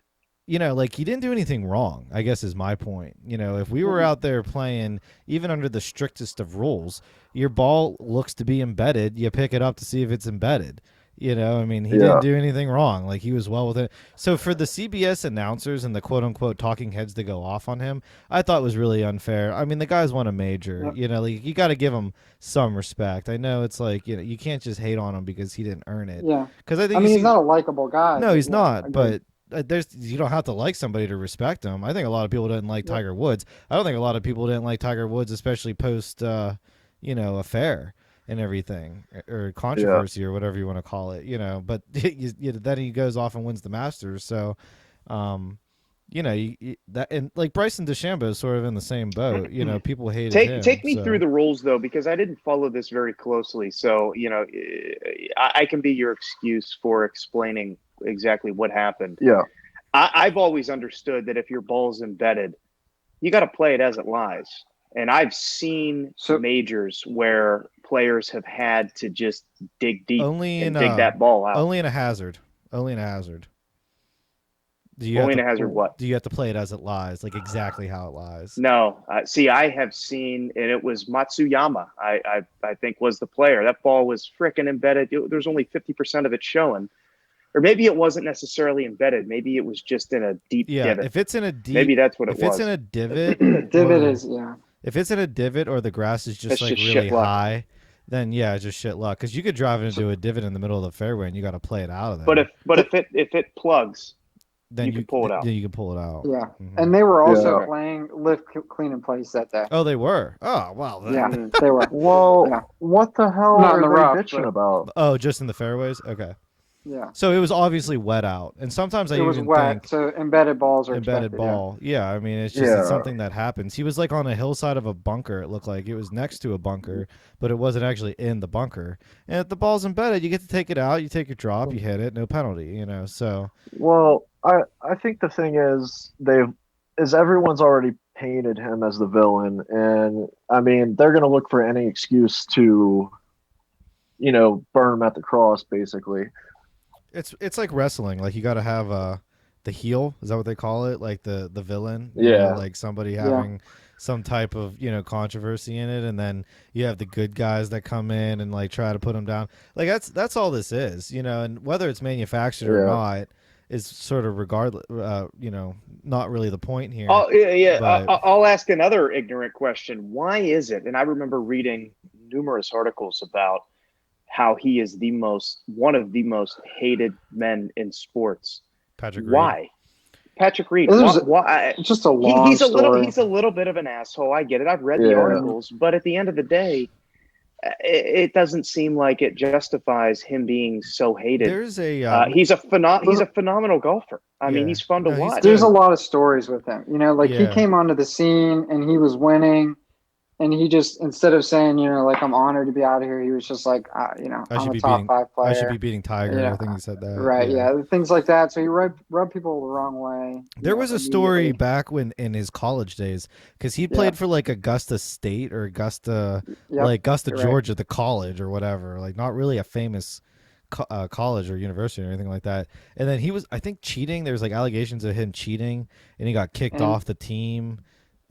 he didn't do anything wrong, I guess is my point. If we were out there playing, even under the strictest of rules, your ball looks to be embedded. You pick it up to see if it's embedded. He didn't do anything wrong. He was well with it. So for the CBS announcers and the quote-unquote talking heads to go off on him, I thought was really unfair. I mean, the guy's won a major. Yep. You got to give him some respect. I know it's you can't just hate on him because he didn't earn it. Yeah. Because I think he's not a likable guy. No, he's not. But you don't have to like somebody to respect him. I think a lot of people didn't like Tiger Woods. I don't think a lot of people didn't like Tiger Woods, especially post, affair and everything, or controversy or whatever you want to call it, but then he goes off and wins the Masters. So, that, and Bryson DeChambeau is sort of in the same boat. People hated him. Take me through the rules though, because I didn't follow this very closely. So, I can be your excuse for explaining exactly what happened. Yeah. I've always understood that if your ball's embedded, you got to play it as it lies. And I've seen majors where players have had to just dig deep and dig that ball out. Only in a hazard. Do you what? Do you have to play it as it lies, exactly how it lies? No. I have seen, and it was Matsuyama, I think was the player. That ball was freaking embedded. There's only 50% of it showing. Or maybe it wasn't necessarily embedded. Maybe it was just in a deep divot. If it's in a deep, maybe that's what it was. If it's in a divot, if it's in a divot or the grass is just really high, then it's just shit luck. Because you could drive into a divot in the middle of the fairway and you got to play it out of there. But if it plugs, then you can pull it out. Then you can pull it out. Yeah, and they were also playing lift, clean, and place that day. Oh, they were. Oh, wow. They were. Well, what the hell Not in the are rough, they bitching about? Oh, just in the fairways. Okay. Yeah. So it was obviously wet out, and sometimes it was wet. So embedded balls are embedded ball. Yeah, I mean it's just something that happens. He was on a hillside of a bunker. It looked like it was next to a bunker, but it wasn't actually in the bunker. And if the ball's embedded, you get to take it out. You take your drop, you hit it, no penalty. So. Well, I think the thing is everyone's already painted him as the villain, and I mean they're gonna look for any excuse to, burn him at the cross, basically. It's like wrestling. You got to have the heel. Is that what they call it? The villain. Yeah. Somebody having some type of controversy in it, and then you have the good guys that come in and try to put them down. That's all this is. And whether it's manufactured or not is sort of regardless. Not really the point here. I'll ask another ignorant question. Why is it? And I remember reading numerous articles about how he is one of the most hated men in sports. Patrick Reed. Why? Patrick Reed. Why? It's just a long story. He's a little bit of an asshole. I get it. I've read the articles, but at the end of the day, it doesn't seem like it justifies him being so hated. There's a he's a phenomenal golfer. I mean, he's fun to watch. There's a lot of stories with him. He came onto the scene and he was winning, and he just, instead of saying, I'm honored to be out here, he was just like, I'm a top 5 player. I should be beating Tiger. I think he said that. Right. Yeah. Things like that. So he rubbed people the wrong way. There was a story back in his college days, because he played for like Augusta State or Augusta Georgia, the college or whatever, like not really a famous college or university or anything like that. And then he was, I think, cheating. There was like allegations of him cheating, and he got kicked off the team.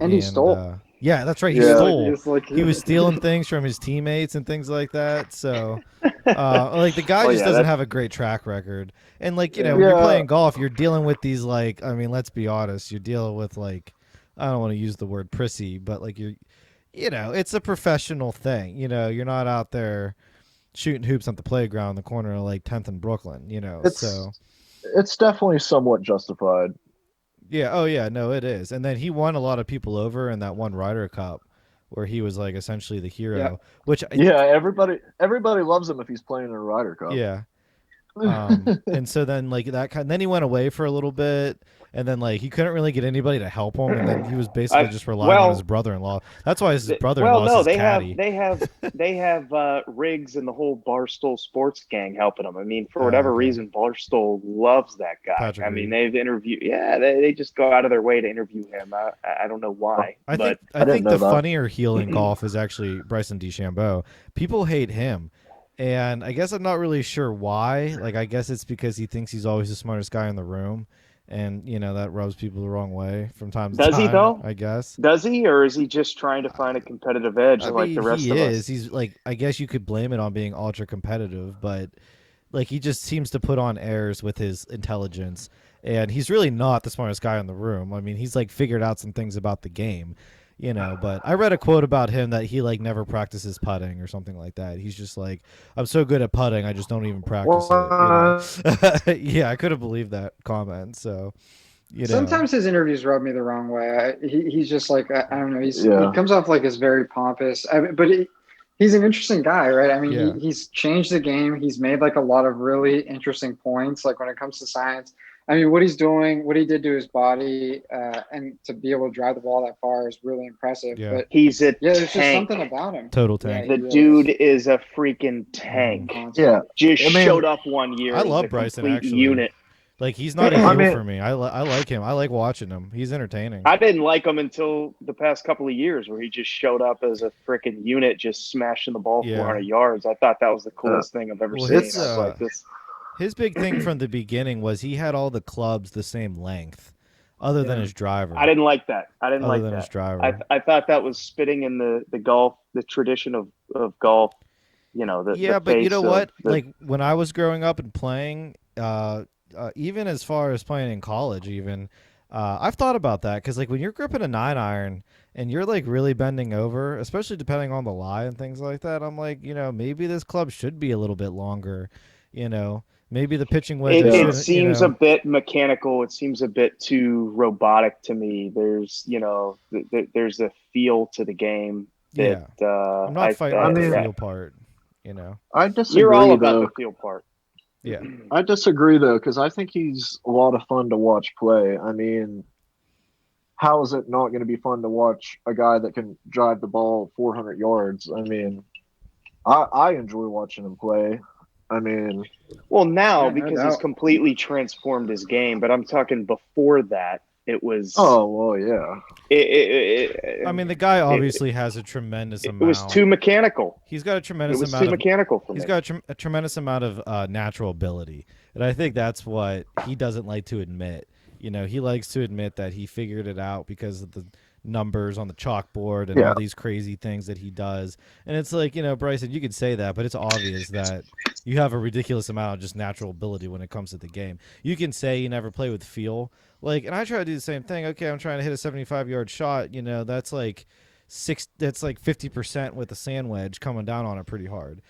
And he stole. Yeah, that's right. He stole. He was stealing things from his teammates and things like that. So, the guy just doesn't have a great track record. And when you're playing golf, you're dealing with these let's be honest, you're dealing with I don't want to use the word prissy, but it's a professional thing. You're not out there shooting hoops on the playground in the corner of 10th and Brooklyn. It's definitely somewhat justified. Yeah. Oh, yeah. No, it is. And then he won a lot of people over in that one Ryder Cup, where he was essentially the hero. Yeah. Which everybody loves him if he's playing in a Ryder Cup. Yeah. And so then then he went away for a little bit, and then he couldn't really get anybody to help him, and then he was basically just relying on his brother-in-law. That's why his brother-in-law is his caddy. They have Riggs and the whole Barstool Sports gang helping him. I mean, for whatever reason, Barstool loves that guy. Patrick Reed. They've interviewed. Yeah, they just go out of their way to interview him. I don't know why. I think the funnier heel in golf is actually Bryson DeChambeau. People hate him. And I guess I'm not really sure why. I guess it's because he thinks he's always the smartest guy in the room. And, that rubs people the wrong way from time to time. Does he, though? I guess. Does he? Or is he just trying to find a competitive edge the rest of us? He's I guess you could blame it on being ultra competitive, but he just seems to put on airs with his intelligence. And he's really not the smartest guy in the room. I mean, he's figured out some things about the game. But I read a quote about him that he never practices putting or something like that. He's just I'm so good at putting, I just don't even practice it. Yeah, I couldn't believe that comment. So, sometimes his interviews rub me the wrong way. He's just I don't know. He comes off as very pompous. But he's an interesting guy, right? I mean, he's changed the game. He's made a lot of really interesting points. When it comes to science. I mean, what he's doing, what he did to his body, and to be able to drive the ball that far is really impressive. Yeah. But he's a there's tank. just something about him. Total tank. The dude is a freaking tank. Yeah. Showed up one year. I love Bryson, actually. Unit. He's not a heel for me. I like him. I like watching him. He's entertaining. I didn't like him until the past couple of years, where he just showed up as a freaking unit, just smashing the ball 400 yards. I thought that was the coolest thing I've ever seen. His big thing from the beginning was he had all the clubs the same length, other than his driver. I didn't like that. His driver. I thought that was spitting in the golf, the tradition of golf. But you know what? When I was growing up and playing, even as far as playing in college, I've thought about that, because when you're gripping a 9-iron and you're really bending over, especially depending on the lie and things like that, I'm maybe this club should be a little bit longer. Maybe the pitching wedge. It seems a bit mechanical. It seems a bit too robotic to me. There's there's a feel to the game that I'm not fighting on the feel part. I disagree. You're all about the feel part. Yeah, I disagree though, because I think he's a lot of fun to watch play. I mean, how is it not going to be fun to watch a guy that can drive the ball 400 yards? I mean, I enjoy watching him play. I mean, well, now because he's completely transformed his game, but I'm talking before that. It was. Oh well, yeah. The guy obviously has a tremendous amount. It was too mechanical. He's got a tremendous amount. It was too mechanical for me. He's got a tremendous amount of natural ability, and I think that's what he doesn't like to admit. He likes to admit that he figured it out because of the numbers on the chalkboard and all these crazy things that he does. And it's Bryson, you could say that, but it's obvious that you have a ridiculous amount of just natural ability when it comes to the game. You can say you never play with feel. And I try to do the same thing. Okay, I'm trying to hit a 75-yard shot. That's that's 50% with a sand wedge coming down on it pretty hard.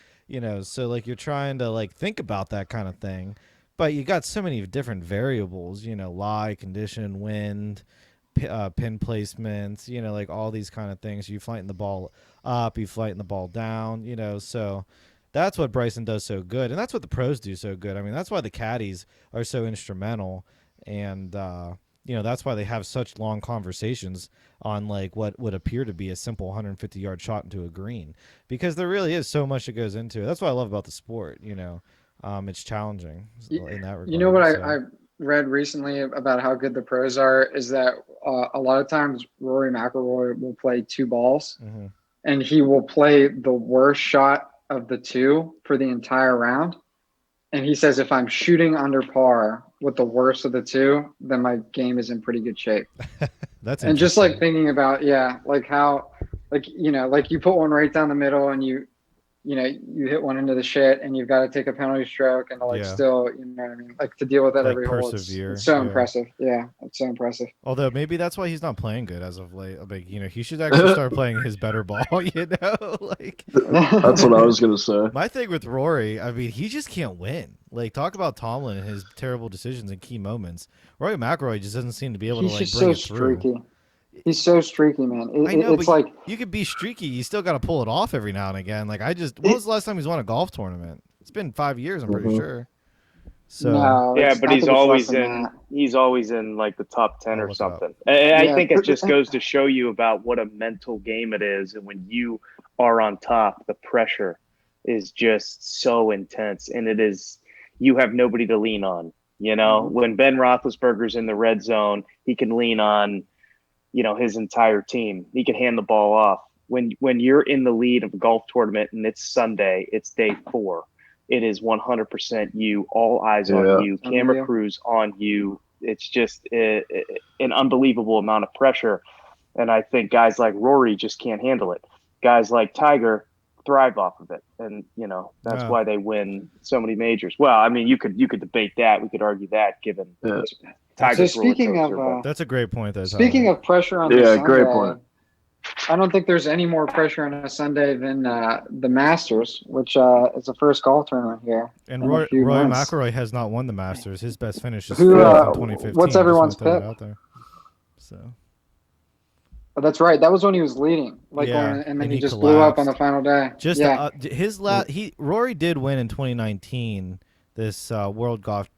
So you're trying to think about that kind of thing. But you got so many different variables, lie, condition, wind, pin placements, like all these kind of things. You flighting the ball up, you flighting the ball down, so that's what Bryson does so good, and that's what the pros do so good. I mean, that's why the caddies are so instrumental, and that's why they have such long conversations on like what would appear to be a simple 150-yard shot into a green, because there really is so much that goes into it. That's what I love about the sport. It's challenging in that regard. You know what I read recently about how good the pros are is that a lot of times Rory McIlroy will play two balls, and he will play the worst shot of the two for the entire round. And he says, if I'm shooting under par with the worst of the two, then my game is in pretty good shape. That's and just like thinking about, like how, like, like you put one right down the middle and you hit one into the shit and you've got to take a penalty stroke and still, you know what I mean? Like to deal with that every hole. It's so impressive. Yeah, it's so impressive. Although maybe that's why he's not playing good as of late. Like, he should actually start playing his better ball, like. That's what I was going to say. My thing with Rory, I mean, he just can't win. Like, talk about Tomlin and his terrible decisions in key moments. Rory McIlroy just doesn't seem to be able to, like, bring it through. Streaky. He's so streaky, man. I know, it's but like you could be streaky. You still got to pull it off every now and again. Like when was the last time he's won a golf tournament? It's been 5 years, I'm pretty sure. So no, but he's always in. He's always in like the top 10 or something. I think it just goes to show you about what a mental game it is, and when you are on top, the pressure is just so intense, and it is. You have nobody to lean on. When Ben Roethlisberger's in the red zone, he can lean on. His entire team. He can hand the ball off. When you're in the lead of a golf tournament and it's Sunday, it's day 4. It is 100% you, all eyes on you, camera crews on you. It's just an unbelievable amount of pressure. And I think guys like Rory just can't handle it. Guys like Tiger thrive off of it. And, that's why they win so many majors. Well, I mean, you could debate that. We could argue that given So speaking of, that's a great point. Speaking of pressure on the Sunday, great point. I don't think there's any more pressure on a Sunday than the Masters, which is the first golf tournament here. And Roy McIlroy has not won the Masters. His best finish is in 2015. What's everyone's pick? So. Oh, that's right. That was when he was leading, and then he just blew up on the final day. Rory did win in 2019 this World Golf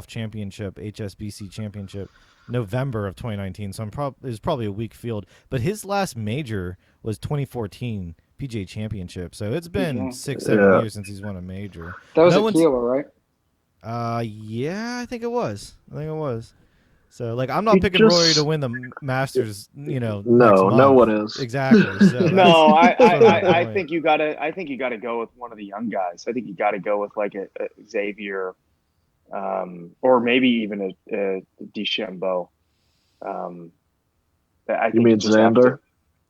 Championship, HSBC Championship, November of 2019. So it was probably a weak field, but his last major was 2014 PGA Championship. So it's been 6-7 years since he's won a major. That was Aquila, right? I think it was. So, like, I'm not picking Rory to win the Masters. No one is exactly. So no, I think you gotta go with one of the young guys. I think you gotta go with like a Xavier, or maybe even a DeChambeau. You mean Xander?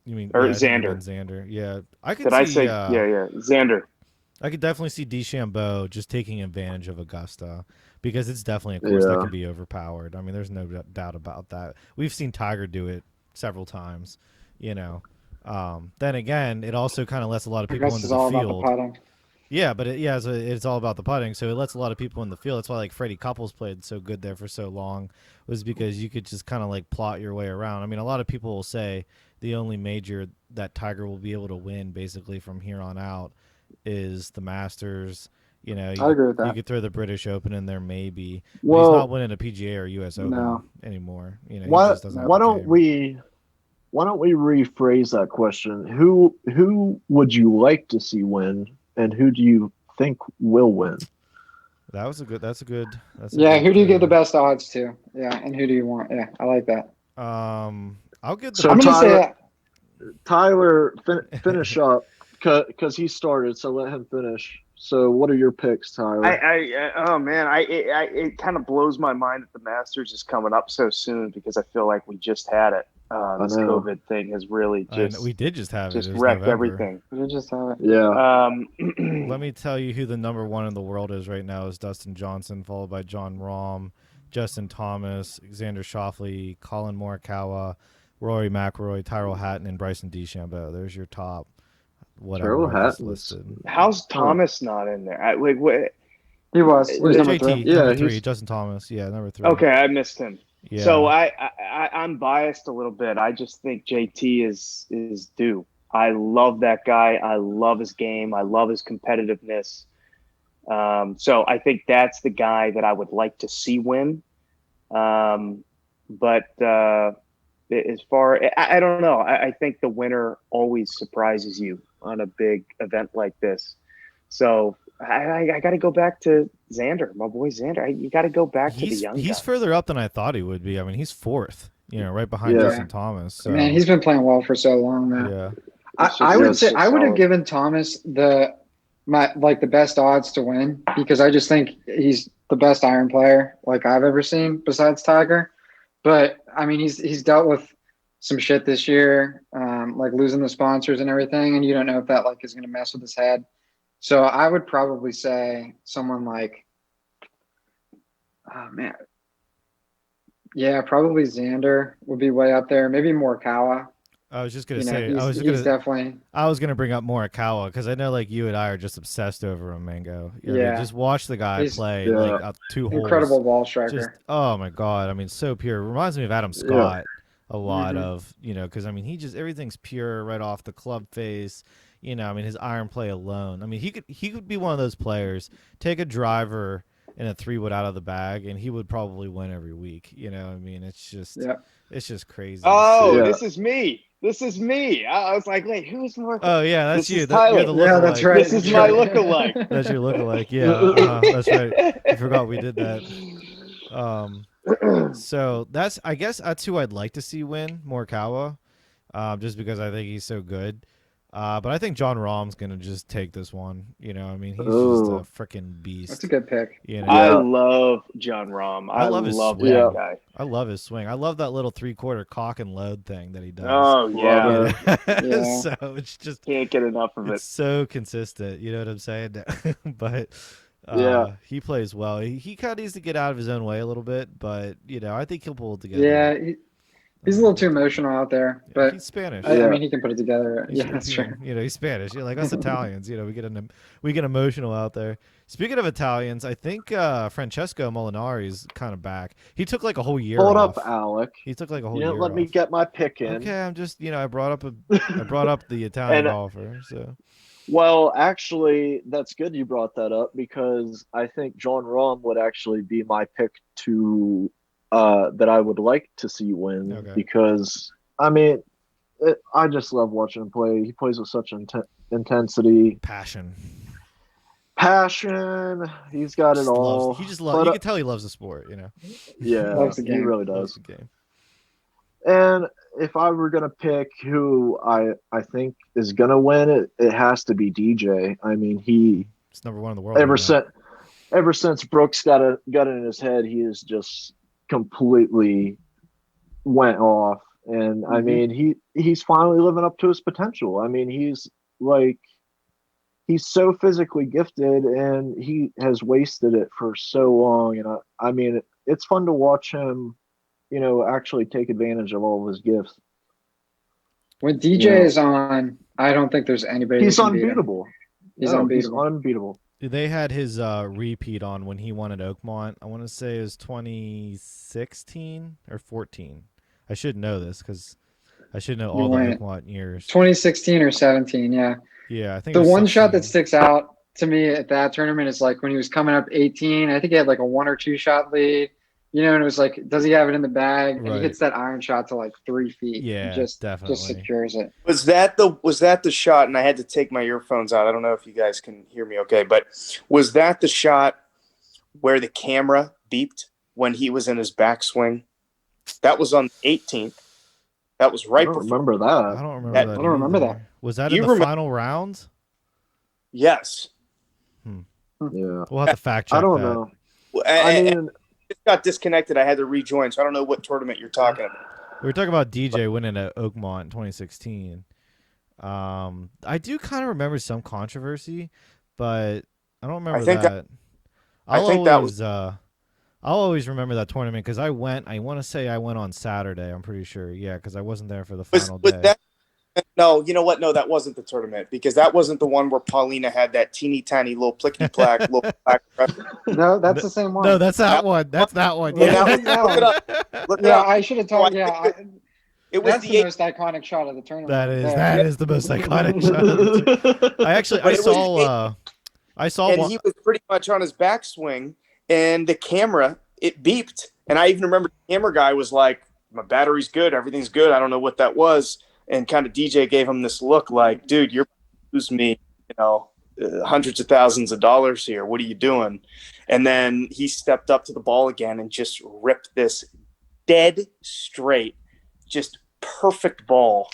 Xander? Xander. Yeah, I could. Did I say? Yeah, Xander. I could definitely see DeChambeau just taking advantage of Augusta, because it's definitely a course that can be overpowered. I mean, there's no doubt about that. We've seen Tiger do it several times, Then again, it also kind of lets a lot of people into the field. Yeah, but it's all about the putting, so it lets a lot of people in the field. That's why like Freddie Couples played so good there for so long, was because you could just kind of like plot your way around. I mean, a lot of people will say the only major that Tiger will be able to win basically from here on out is the Masters. I agree with that. You could throw the British Open in there maybe. Well, he's not winning a PGA or US Open anymore. Why don't we rephrase that question? Who would you like to see win, and who do you think will win? That's a good. Who do you give the best odds to? Yeah, and who do you want? Yeah, I like that. I'll give the. So Tyler, finish up because he started. So let him finish. So what are your picks, Tyler? It kind of blows my mind that the Masters is coming up so soon, because I feel like we just had it. This COVID thing has really we did just have it. Just wrecked everything. We just have it. Yeah. Let me tell you who the number one in the world is right now is Dustin Johnson, followed by Jon Rahm, Justin Thomas, Xander Schauffele, Colin Morikawa, Rory McIlroy, Tyrrell Hatton, and Bryson DeChambeau. There's your top. Whatever listed. How's Thomas not in there? He was number JT, 3. Number 3. Justin Thomas, number 3. Okay, I missed him. Yeah. So I'm biased a little bit. I just think JT is due. I love that guy. I love his game. I love his competitiveness. So I think that's the guy that I would like to see win. But as far, I don't know. I think the winner always surprises you on a big event like this. So I got to go back to Xander, my boy Xander. You got to go back to the young guy. He's further up than I thought he would be. I mean, he's fourth, right behind Justin Thomas. So. Man, he's been playing well for so long, man. Yeah. I would say I would have given Thomas the best odds to win because I just think he's the best iron player like I've ever seen besides Tiger. But I mean, he's dealt with some shit this year, like losing the sponsors and everything, and you don't know if that is going to mess with his head. So I would probably say someone like, oh man, yeah, probably Xander would be way up there. Maybe Morikawa. I was just gonna say, definitely. I was gonna bring up Morikawa because I know you and I are just obsessed over him, Mango. Just watch the guy play 2 holes. Incredible ball striker. Oh my god! I mean, so pure. Reminds me of Adam Scott a lot of because I mean he just everything's pure right off the club face. I mean his iron play alone. I mean he could be one of those players. Take a driver and a 3-wood out of the bag, and he would probably win every week. I mean it's just crazy. Oh, this is me. This is me. I was like, wait, who's more? Oh, yeah, that's you. You're the yeah, that's right. This is my lookalike. That's your lookalike. Yeah, that's right. I forgot we did that. So I guess that's who I'd like to see win, Morikawa, just because I think he's so good. But I think John Rahm's gonna just take this one. I mean, he's just a freaking beast. That's a good pick. I love John Rahm. I love that guy. I love his swing. I love that little 3/4 cock and load thing that he does. Oh yeah. So it's just can't get enough of it. It's so consistent. You know what I'm saying? But he plays well. He kind of needs to get out of his own way a little bit, but I think he'll pull it together. Yeah. He's a little too emotional out there, but he's Spanish. I mean, he can put it together. That's true. He's Spanish. Like us Italians, we get emotional out there. Speaking of Italians, I think Francesco Molinari is kind of back. He took a whole year. Hold off. up, Alec. He took a whole year. You didn't let me get my pick in. Okay, I'm just I brought up the Italian golfer. So. Well, actually, that's good you brought that up because I think John Rahm would actually be my pick to. That I would like to see win because I mean, I just love watching him play. He plays with such intensity, passion. He's got it all. He just loves. You can tell he loves the sport. Yeah, loves the game. He really does. Loves the game. And if I were gonna pick who I think is gonna win, it has to be DJ. I mean, he's number 1 in the world. Ever since Brooks got it in his head, he is just completely went off, and I mean he's finally living up to his potential. I mean he's so physically gifted and he has wasted it for so long, and I mean it's fun to watch him actually take advantage of all of his gifts. When DJ is on, I don't think there's anybody. He's unbeatable. He's unbeatable. They had his repeat on when he won at Oakmont. I want to say it was 2016 or 14. I should know this because I should know all the Oakmont years. 2016 or 17, yeah. Yeah, I think the one shot that sticks out to me at that tournament is when he was coming up 18. I think he had a 1 or 2 shot lead. And it was does he have it in the bag? And he hits that iron shot to 3 feet. Yeah, definitely. Just secures it. Was that the shot? And I had to take my earphones out. I don't know if you guys can hear me okay, but was that the shot where the camera beeped when he was in his backswing? That was on the 18th. That was right before. Remember that. I don't remember that. I don't remember that. Was that in the final round? Yes. Yeah. We'll have to fact check. I don't know. I mean. It got disconnected. I had to rejoin, so I don't know what tournament you're talking about. We were talking about DJ winning at Oakmont in 2016. I do kind of remember some controversy, but I don't remember that. I'll always remember that tournament because I went. I want to say I went on Saturday. I'm pretty sure. Yeah, because I wasn't there for the final day. No, you know what? No, that wasn't the tournament because that wasn't the one where Paulina had that teeny tiny little plickety plack, little plaque. No, that's the same one. No, that's that one. That's that one. Yeah. Look it up. Look it Yeah, up. I should have told. Yeah, It was that's the most iconic shot of the tournament. That is the most iconic shot. Of the I saw and one. he was pretty much on his backswing, and the camera, it beeped. And I even remember the camera guy was like, my battery's good, everything's good. I don't know what that was. And kind of DJ gave him this look like, dude, you're losing me, hundreds of thousands of dollars here. What are you doing? And then he stepped up to the ball again and just ripped this dead straight, just perfect ball,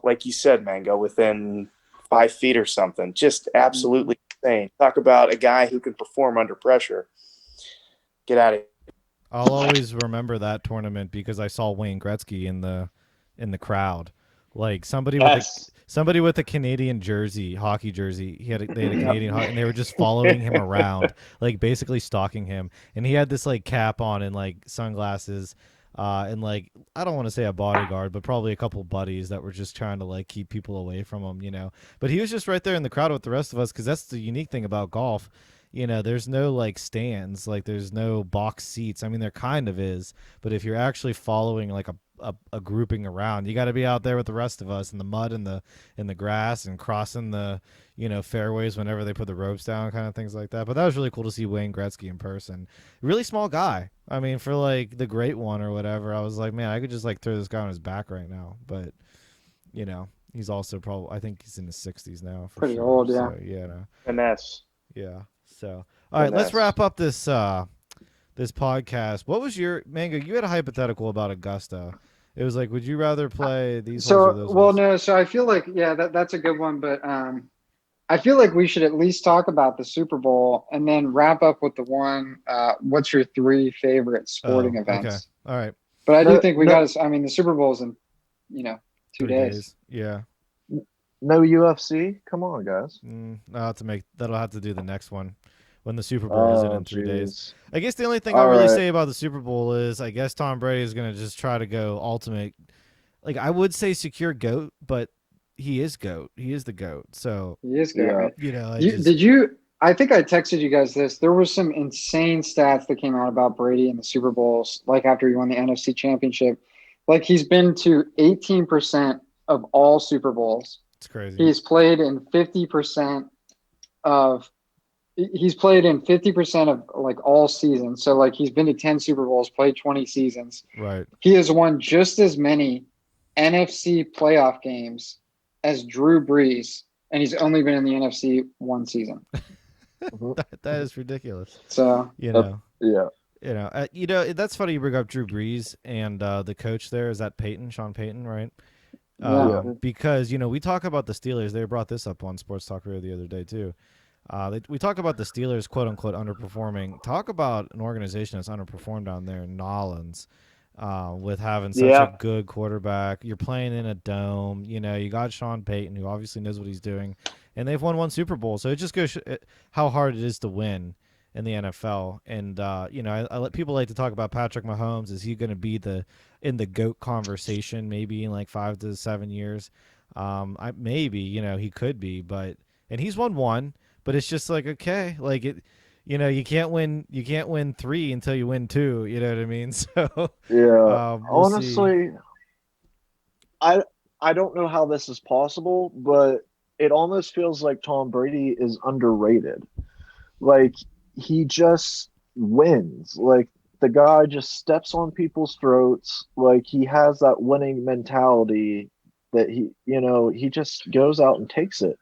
like you said, Mango, within 5 feet or something. Just absolutely insane. Talk about a guy who can perform under pressure. Get out of here. I'll always remember that tournament because I saw Wayne Gretzky in the crowd. Like somebody with a Canadian jersey, hockey jersey. They had a Canadian hockey, and they were just following him around, like basically stalking him. And he had this like cap on and like sunglasses, and like I don't want to say a bodyguard, but probably a couple buddies that were just trying to like keep people away from him, But he was just right there in the crowd with the rest of us because that's the unique thing about golf. There's no like stands, like there's no box seats. I mean, there kind of is, but if you're actually following like a grouping around, you got to be out there with the rest of us in the mud and the grass and crossing the fairways whenever they put the ropes down, kind of things like that. But that was really cool to see Wayne Gretzky in person. Really small guy. I mean, for like the great one or whatever, I was like, man, I could just like throw this guy on his back right now. But he's also probably, I think he's in his 60s now. Pretty sure. Old, yeah. So, Finesse. Yeah. So, all right, let's wrap up this this podcast. What was your Mango? You had a hypothetical about Augusta. It was like, would you rather play these? holes or those holes? No. So I feel like, that's a good one. But I feel like we should at least talk about the Super Bowl and then wrap up with the one. What's your 3 favorite sporting events? Okay. All right. But I do think we got to. I mean, the Super Bowl's in 2 days. Yeah. No UFC? Come on, guys. That'll have to do the next one when the Super Bowl isn't in 3 days. I guess the only thing I'll really say about the Super Bowl is I guess Tom Brady is going to just try to go ultimate. Like I would say secure GOAT, but he is GOAT. He is the GOAT. So he is GOAT. Yeah. I think I texted you guys this. There were some insane stats that came out about Brady in the Super Bowls, like after he won the NFC Championship. Like he's been to 18% of all Super Bowls. It's crazy. He's played in 50% of like all seasons. So like he's been to 10 Super Bowls, played 20 seasons. Right. He has won just as many NFC playoff games as Drew Brees, and he's only been in the NFC 1 season. That is ridiculous. So yeah. That's funny you bring up Drew Brees and the coach there. Is that Sean Payton, right? Because we talk about the Steelers. They brought this up on Sports Talk Radio the other day too. We talk about the Steelers, quote unquote, underperforming. Talk about an organization that's underperformed down there in Nolans, with having such a good quarterback. You're playing in a dome. You got Sean Payton, who obviously knows what he's doing, and they've won 1 Super Bowl. So it just goes how hard it is to win in the NFL. And I let people like to talk about Patrick Mahomes. Is he going to be in the GOAT conversation maybe in like 5 to 7 years? Maybe he could be, and he's won 1, but it's just like okay, like it. You can't win 3 until you win 2. You know what I mean? So honestly, I don't know how this is possible, but it almost feels like Tom Brady is underrated. Like he just wins. Like the guy just steps on people's throats. Like he has that winning mentality that he just goes out and takes it.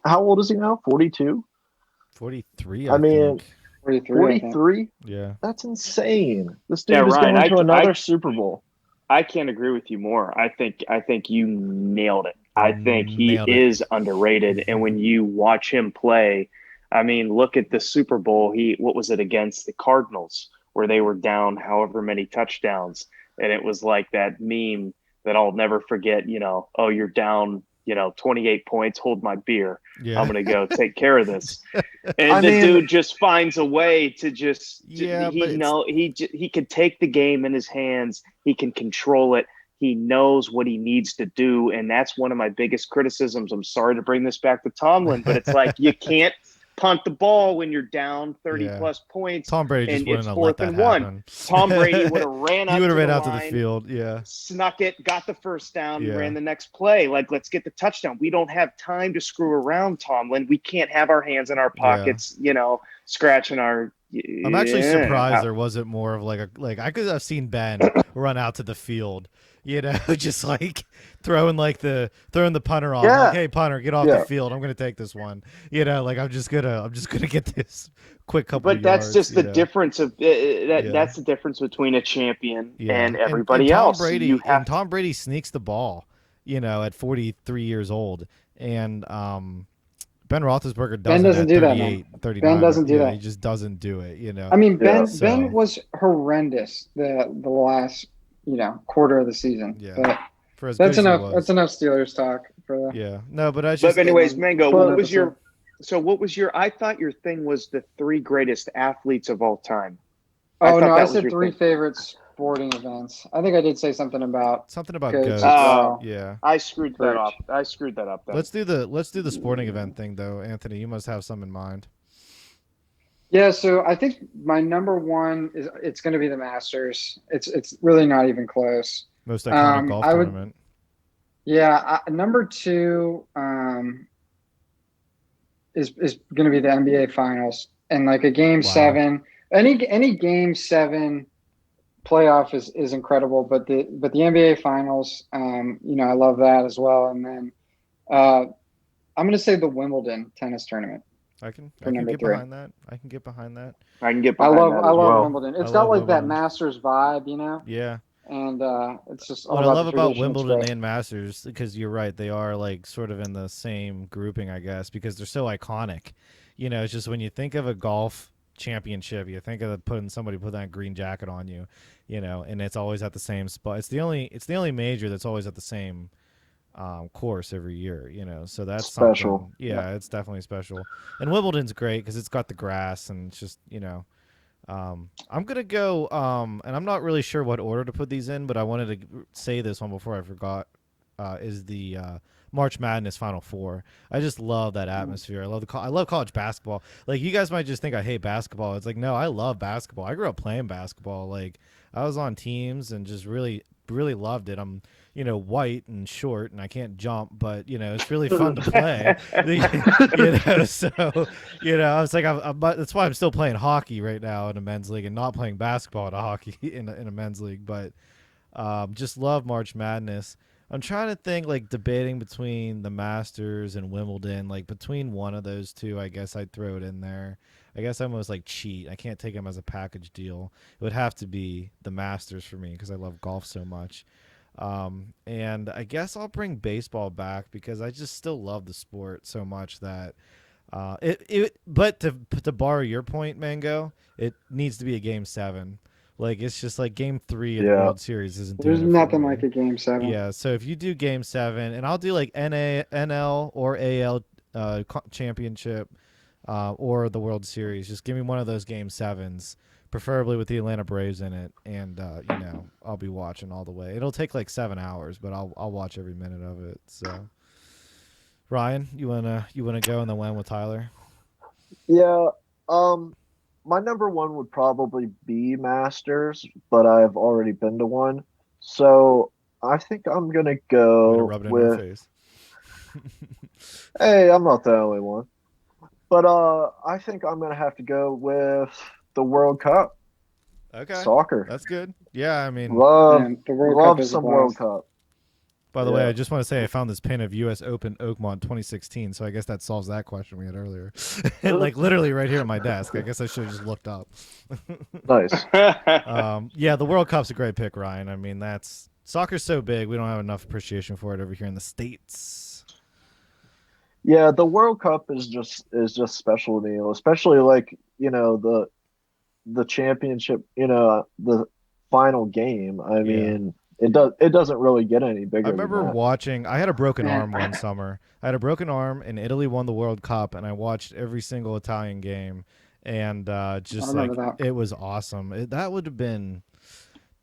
How old is he now? 42? 43. I mean, think. 43? Yeah. That's insane. This dude is going to another Super Bowl. I can't agree with you more. I think you nailed it. I think he is underrated. And when you watch him play, I mean, look at the Super Bowl. What was it against the Cardinals where they were down however many touchdowns? And it was like that meme that I'll never forget, oh, you're down, 28 points, hold my beer. Yeah. I'm going to go take care of this. And dude just finds a way to just, he can take the game in his hands. He can control it. He knows what he needs to do, and that's one of my biggest criticisms. I'm sorry to bring this back to Tomlin, but it's like you can't punt the ball when you're down 30-plus points. Tom Brady just and wouldn't it's have 4th let that and happen. 1. Tom Brady would have ran up. He would have ran out line, to the field, snuck it, got the first down, ran the next play. Like, let's get the touchdown. We don't have time to screw around, Tomlin. We can't have our hands in our pockets, scratching our. I'm actually surprised there wasn't more of like I could have seen Ben run out to the field, just like throwing the punter on. Yeah. Like, hey punter, get off the field. I'm gonna take this one. Like I'm just gonna get this quick couple. But of that's yards, just the difference of that's the difference between a champion and everybody and Tom else. Brady, Tom Brady sneaks the ball, at 43 years old, and Ben Roethlisberger doesn't do 38, that. 39. Ben doesn't do that. He just doesn't do it, I mean, Ben was horrendous the last, quarter of the season. Yeah. But for as that's good enough. as he was. That's enough Steelers talk for that. Yeah. No, but I just. But anyways, Mango, what was your? So what was your? I thought your thing was the 3 greatest athletes of all time. Oh no, I said 3 favorite sporting events. I think I did say something about goats. Yeah. I screwed that up. Then. Let's do the sporting event thing though, Anthony. You must have some in mind. Yeah, so I think my number 1 it's going to be the Masters. It's really not even close. Most iconic golf tournament. Yeah, number 2 is going to be the NBA Finals, and like a Game 7. Any Game 7 playoff is incredible, but the NBA Finals, I love that as well. And then I'm going to say the Wimbledon tennis tournament. I can get behind that. I can get behind that. I love Wimbledon. It's got like that Masters vibe, Yeah. And it's just what I love about Wimbledon and Masters, because you're right, they are like sort of in the same grouping, I guess, because they're so iconic. It's just when you think of a golf championship, you think of putting that green jacket on you, and it's always at the same spot. It's the only major that's always at the same course every year, so that's special. Yeah, it's definitely special. And Wimbledon's great because it's got the grass, and it's just I'm gonna go and I'm not really sure what order to put these in, but I wanted to say this one before I forgot, is the March Madness Final Four. I just love that atmosphere. I love college basketball. Like, you guys might just think I hate basketball. It's like, no, I love basketball. I grew up playing basketball. Like, I was on teams and just really, really loved it. I'm white and short and I can't jump, but it's really fun to play. So I was like, that's why I'm still playing hockey right now in a men's league and not playing basketball in a hockey in a men's league. But just love March Madness. I'm trying to think, like, debating between the Masters and Wimbledon, like between one of those two. I guess I'd throw it in there. I guess I almost like cheat. I can't take them as a package deal. It would have to be the Masters for me because I love golf so much. And I guess I'll bring baseball back because I just still love the sport so much that but to borrow your point, Mango, it needs to be a Game 7. Like, it's just like Game 3 of the World Series isn't doing it. There's nothing like a Game 7. Yeah, so if you do Game 7, and I'll do like NL or AL championship or the World Series, just give me one of those Game 7s, preferably with the Atlanta Braves in it, and I'll be watching all the way. It'll take like 7 hours, but I'll watch every minute of it. So, Ryan, you wanna go and then win with Tyler? Yeah. My number 1 would probably be Masters, but I've already been to one, so I think I'm gonna go rub it with. In your face. Hey, I'm not the only one, but I think I'm gonna have to go with the World Cup. Okay, soccer. That's good. Yeah, I mean, love some World Cup. By the way, I just want to say I found this pin of U.S. Open Oakmont 2016, so I guess that solves that question we had earlier. Like, literally right here on my desk. I guess I should have just looked up. Nice. Yeah, the World Cup's a great pick, Ryan. I mean, soccer's so big, we don't have enough appreciation for it over here in the States. Yeah, the World Cup is just special to me, especially like, the championship, the final game. I mean, it doesn't really get any bigger. I remember watching. I had a broken arm one summer. I had a broken arm, and Italy won the World Cup, and I watched every single Italian game, and it was awesome. That would have been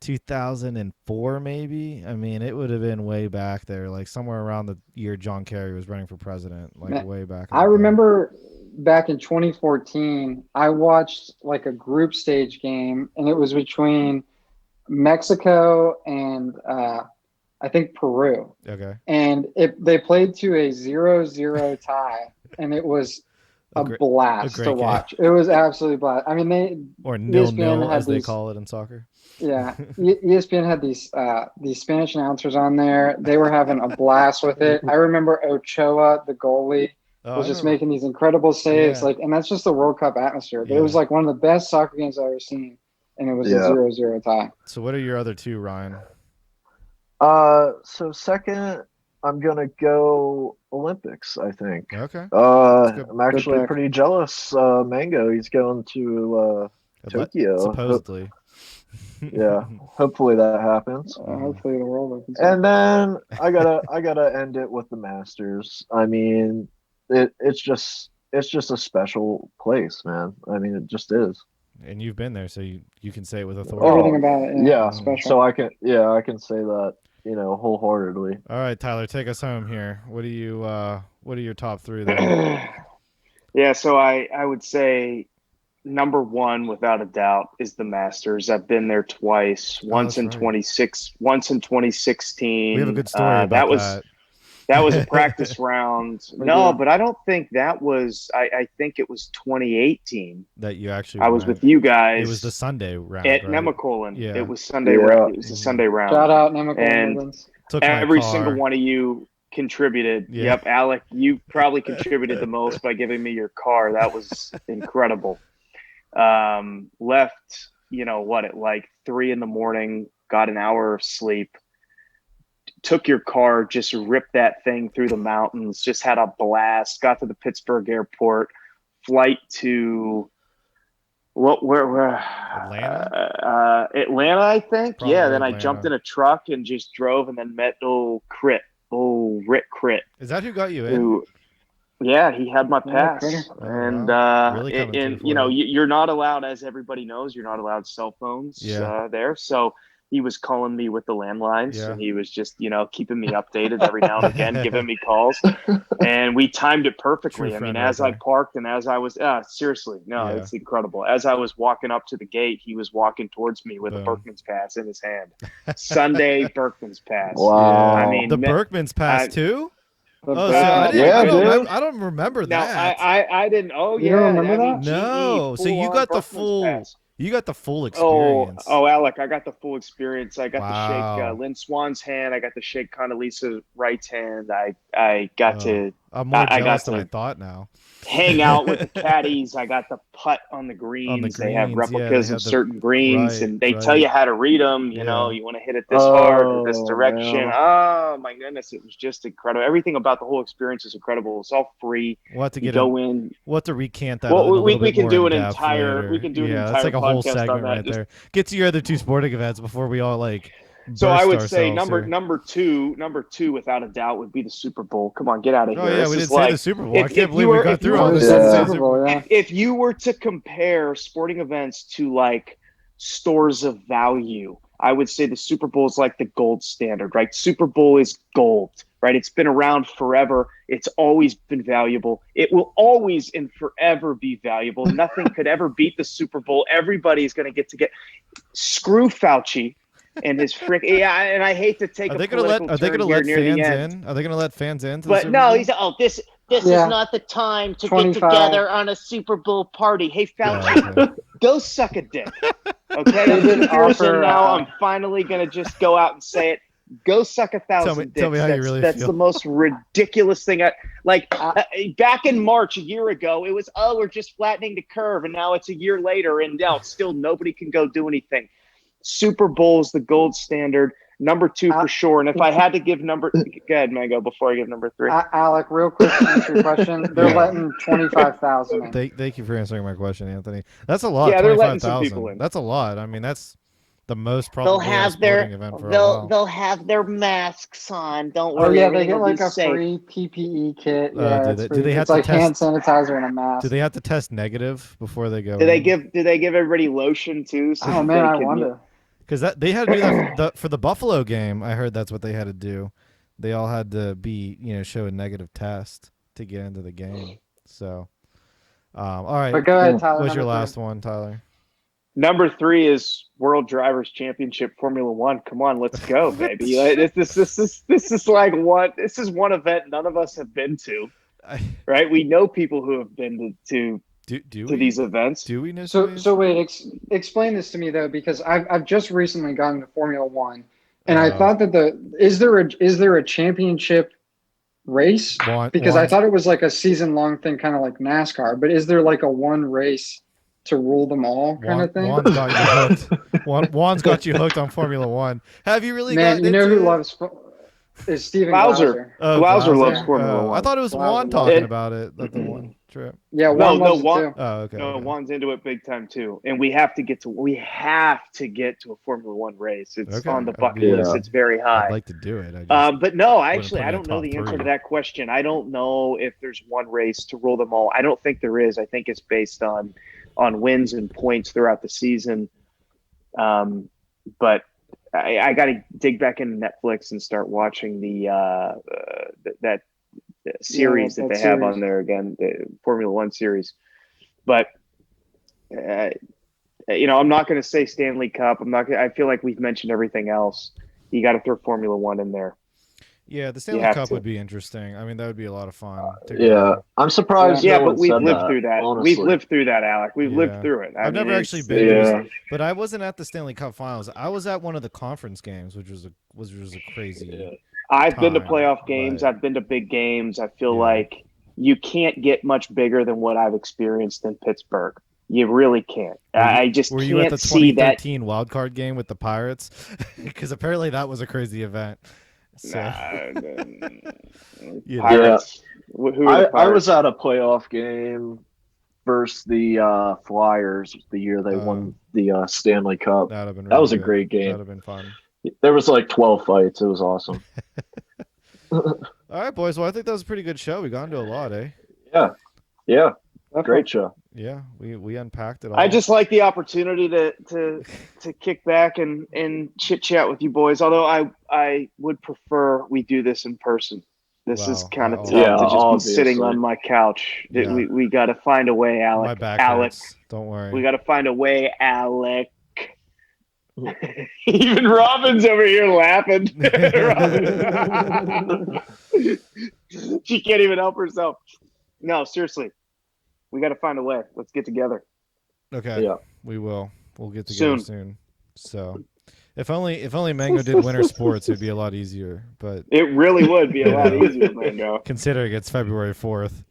2004 maybe. I mean, it would have been way back there, like somewhere around the year John Kerry was running for president, like way back. I remember back in 2014, I watched like a group stage game, and it was between Mexico and I think Peru. Okay. And they played to a 0-0 tie, and it was a blast to watch. It was absolutely blast. I mean, or nil-nil as they call it in soccer. Yeah, ESPN had these Spanish announcers on there. They were having a blast with it. I remember Ochoa, the goalie, was just making these incredible saves. Like, and that's just the World Cup atmosphere. But it was like one of the best soccer games I've ever seen, and it was a 0-0 tie. So, what are your other two, Ryan? So second, I'm gonna go Olympics. I think. Okay. I'm actually pretty jealous. Mango, he's going to Tokyo. Supposedly. Yeah. Hopefully that happens. Hopefully the world opens. And then I gotta end it with the Masters. I mean, it's just a special place, man. I mean, it just is. And you've been there, so you can say it with authority. Everything about it. Yeah. Special. So I can say that, wholeheartedly. All right, Tyler, take us home here. What are your top three there? Yeah, so I would say number one, without a doubt, is the Masters. I've been there twice. Once in 2016. We have a good story about that. That was a practice round. No, but I don't think that was. I think it was 2018 that you actually. I was with you guys. It was the Sunday round at right? Nemacolin. Yeah, it was Sunday round. It was a Sunday round. Shout out Nemacolin. And every single one of you contributed. Yeah. Yep, Alec, you probably contributed the most by giving me your car. That was incredible. Left, at like 3 a.m, got an hour of sleep, took your car, just ripped that thing through the mountains, just had a blast, got to the Pittsburgh airport, flight to Atlanta, I think. Probably yeah. Then Atlanta. I jumped in a truck and just drove, and then met Rick Crit. Is that who got you in? Yeah, he had my pass, wow. And you're not allowed, as everybody knows, you're not allowed cell phones there. So he was calling me with the landlines, and he was just keeping me updated every now and again, giving me calls, and we timed it perfectly. I mean, as I parked and as I was seriously, it's incredible. As I was walking up to the gate, he was walking towards me with a Berkman's pass in his hand. Sunday Berkman's pass. Wow. I mean, the Berkman's pass too. So I don't remember that. I didn't. Oh, you don't remember that? No. So you got the full. Pass. You got the full experience. Oh, Alec, I got the full experience. I got to shake Lynn Swan's hand. I got to shake Condoleezza Wright's hand. I got to. I'm more jealous than I thought now. Hang out with the caddies. I got to putt on the greens. They have replicas of certain greens, and they tell you how to read them. You want to hit it this hard or this direction. Man. Oh my goodness, it was just incredible. Everything about the whole experience is incredible. It's all free. We'll have to We'll have to recant that. We can do an entire. We can do an entire. That's like a whole segment on that. Right there. Get to your other two sporting events before we all like. So I would say number two, without a doubt, would be the Super Bowl. Come on, get out of here. Oh yeah, we didn't say the Super Bowl. I can't believe we got through all this. If you were to compare sporting events to like stores of value, I would say the Super Bowl is like the gold standard, right? Super Bowl is gold, right? It's been around forever. It's always been valuable. It will always and forever be valuable. Nothing could ever beat the Super Bowl. Everybody's going to get screw Fauci. And his frick, and I hate to take. Are they going to let fans in? Are they going to let fans in? But no, he's this is not the time to 25. Get together on a Super Bowl party. Hey, Fauci, go suck a dick. Okay, 2 years in now, I'm finally going to just go out and say it. Go suck 1,000 dicks. Tell me how you really that's feel. The most ridiculous thing. Back in March a year ago, it was we're just flattening the curve, and now it's a year later, and now still nobody can go do anything. Super Bowl is the gold standard. Number 2 for sure. And if I had to give go ahead, Mango, before I give number 3. Alec, real quick to answer your question. They're letting 25,000 in. Thank you for answering my question, Anthony. That's a lot. Yeah, they're letting some people in. That's a lot. I mean, that's the most probable sporting event for a while. They'll have their masks on. Don't worry. Oh yeah, they get like a free PPE kit. Yeah, do they have it's like hand sanitizer and a mask. Do they have to test negative before they go? Do they give everybody lotion too? So I wonder. because they had to do that for the Buffalo game. I heard that's what they had to do. They all had to be, show a negative test to get into the game. So, all right. But go ahead, Tyler. What's your last one, Tyler? Number 3 is World Drivers Championship Formula One. Come on, let's go, baby. This is like what? This is one event none of us have been to, right? We know people who have been to these events. Do we know? So wait, explain this to me though, because I've just recently gotten to Formula One, and I thought that is there a championship race? Because I thought it was like a season long thing, kind of like NASCAR. But is there like a one race to rule them all kind of thing? Juan's got you hooked. Juan's got you hooked on Formula One. Have you really? Man, you know who loves is Steven Glauser. Glauser loves Formula One. I thought it was Juan talking about it. Like the one trip. Yeah, Juan loves Juan. it too. Oh, okay. No, Juan's into it big time too, and we have to get to a Formula One race. It's on the bucket list. It's very high. I'd like to do it. But no, actually, I don't know the answer to that question. I don't know if there's one race to rule them all. I don't think there is. I think it's based on wins and points throughout the season. But I got to dig back into Netflix and start watching that series that they have on there again, the Formula One series. But I'm not going to say Stanley Cup. I feel like we've mentioned everything else. You got to throw Formula One in there. Yeah, the Stanley Cup would be interesting. I mean, that would be a lot of fun. I'm surprised. Yeah, but we've lived through that. Honestly. We've lived through that, Alec. We've lived through it. I've never actually been, but I wasn't at the Stanley Cup Finals. I was at one of the conference games, which was a crazy. Yeah. I've been to playoff games. I've been to big games. I feel like you can't get much bigger than what I've experienced in Pittsburgh. You really can't. I just can't see that. Were you at the 2013 wild card game with the Pirates? Because apparently that was a crazy event. So. Pirates. I was at a playoff game versus the Flyers the year they won the Stanley Cup. That was a great game. That would have been fun. There was like 12 fights. It was awesome. All right, boys. Well, I think that was a pretty good show. We got into a lot, eh? Yeah. Great show. Yeah, we unpacked it all. I just like the opportunity to kick back and chit chat with you boys. Although I would prefer we do this in person. This is kind of tough to just be sitting on my couch. Yeah. We got to find a way, Alec. My back hurts. Don't worry. We got to find a way, Alec. Even Robin's over here laughing. She can't even help herself. No, seriously. We got to find a way. Let's get together. Okay. Yeah. We will. We'll get together soon. So, if only Mango did winter sports, it'd be a lot easier. But it really would be a lot easier, Mango. Considering it's February 4th.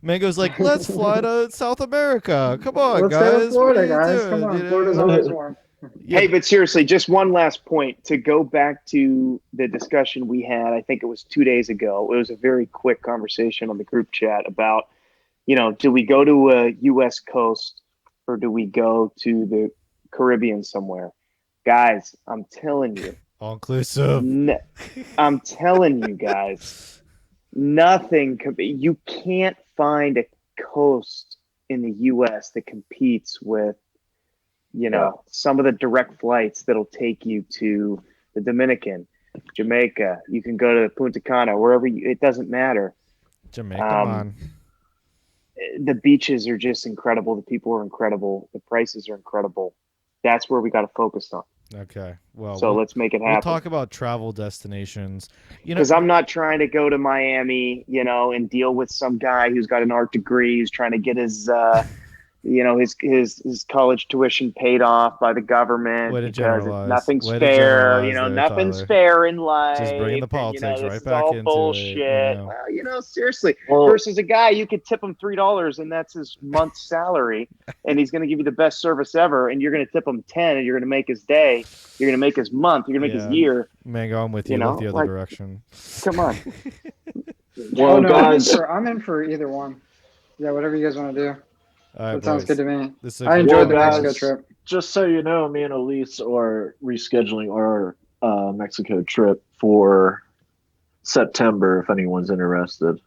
Mango's like, let's fly to South America. Come on, guys. Go to Florida, guys. Come on. Florida's always warm. Hey, but seriously, just one last point to go back to the discussion we had. I think it was 2 days ago. It was a very quick conversation on the group chat about, do we go to a U.S. coast or do we go to the Caribbean somewhere? Guys, I'm telling you. All inclusive. I'm telling you guys, nothing. You can't find a coast in the U.S. that competes with, some of the direct flights that'll take you to the Dominican, Jamaica. You can go to Punta Cana, wherever it doesn't matter. Jamaica, the beaches are just incredible. The people are incredible. The prices are incredible. That's where we got to focus on. Okay. Well, let's make it happen. We'll talk about travel destinations. Because I'm not trying to go to Miami, and deal with some guy who's got an art degree who's trying to get his his college tuition paid off by the government because nothing's fair. Nothing's fair in life. Just bringing the politics right back into bullshit. it. Well, seriously. Versus a guy, you could tip him $3 and that's his month's salary, and he's going to give you the best service ever, and you're going to tip him 10, and you're going to make his day. You're going to make his month. You're going to make his year. Mango, I'm with you. Look the other direction. Come on. Well, guys, I'm in for either one. Yeah, whatever you guys want to do. That sounds good to me. I enjoyed the Mexico trip. Just so you know, me and Elise are rescheduling our Mexico trip for September if anyone's interested.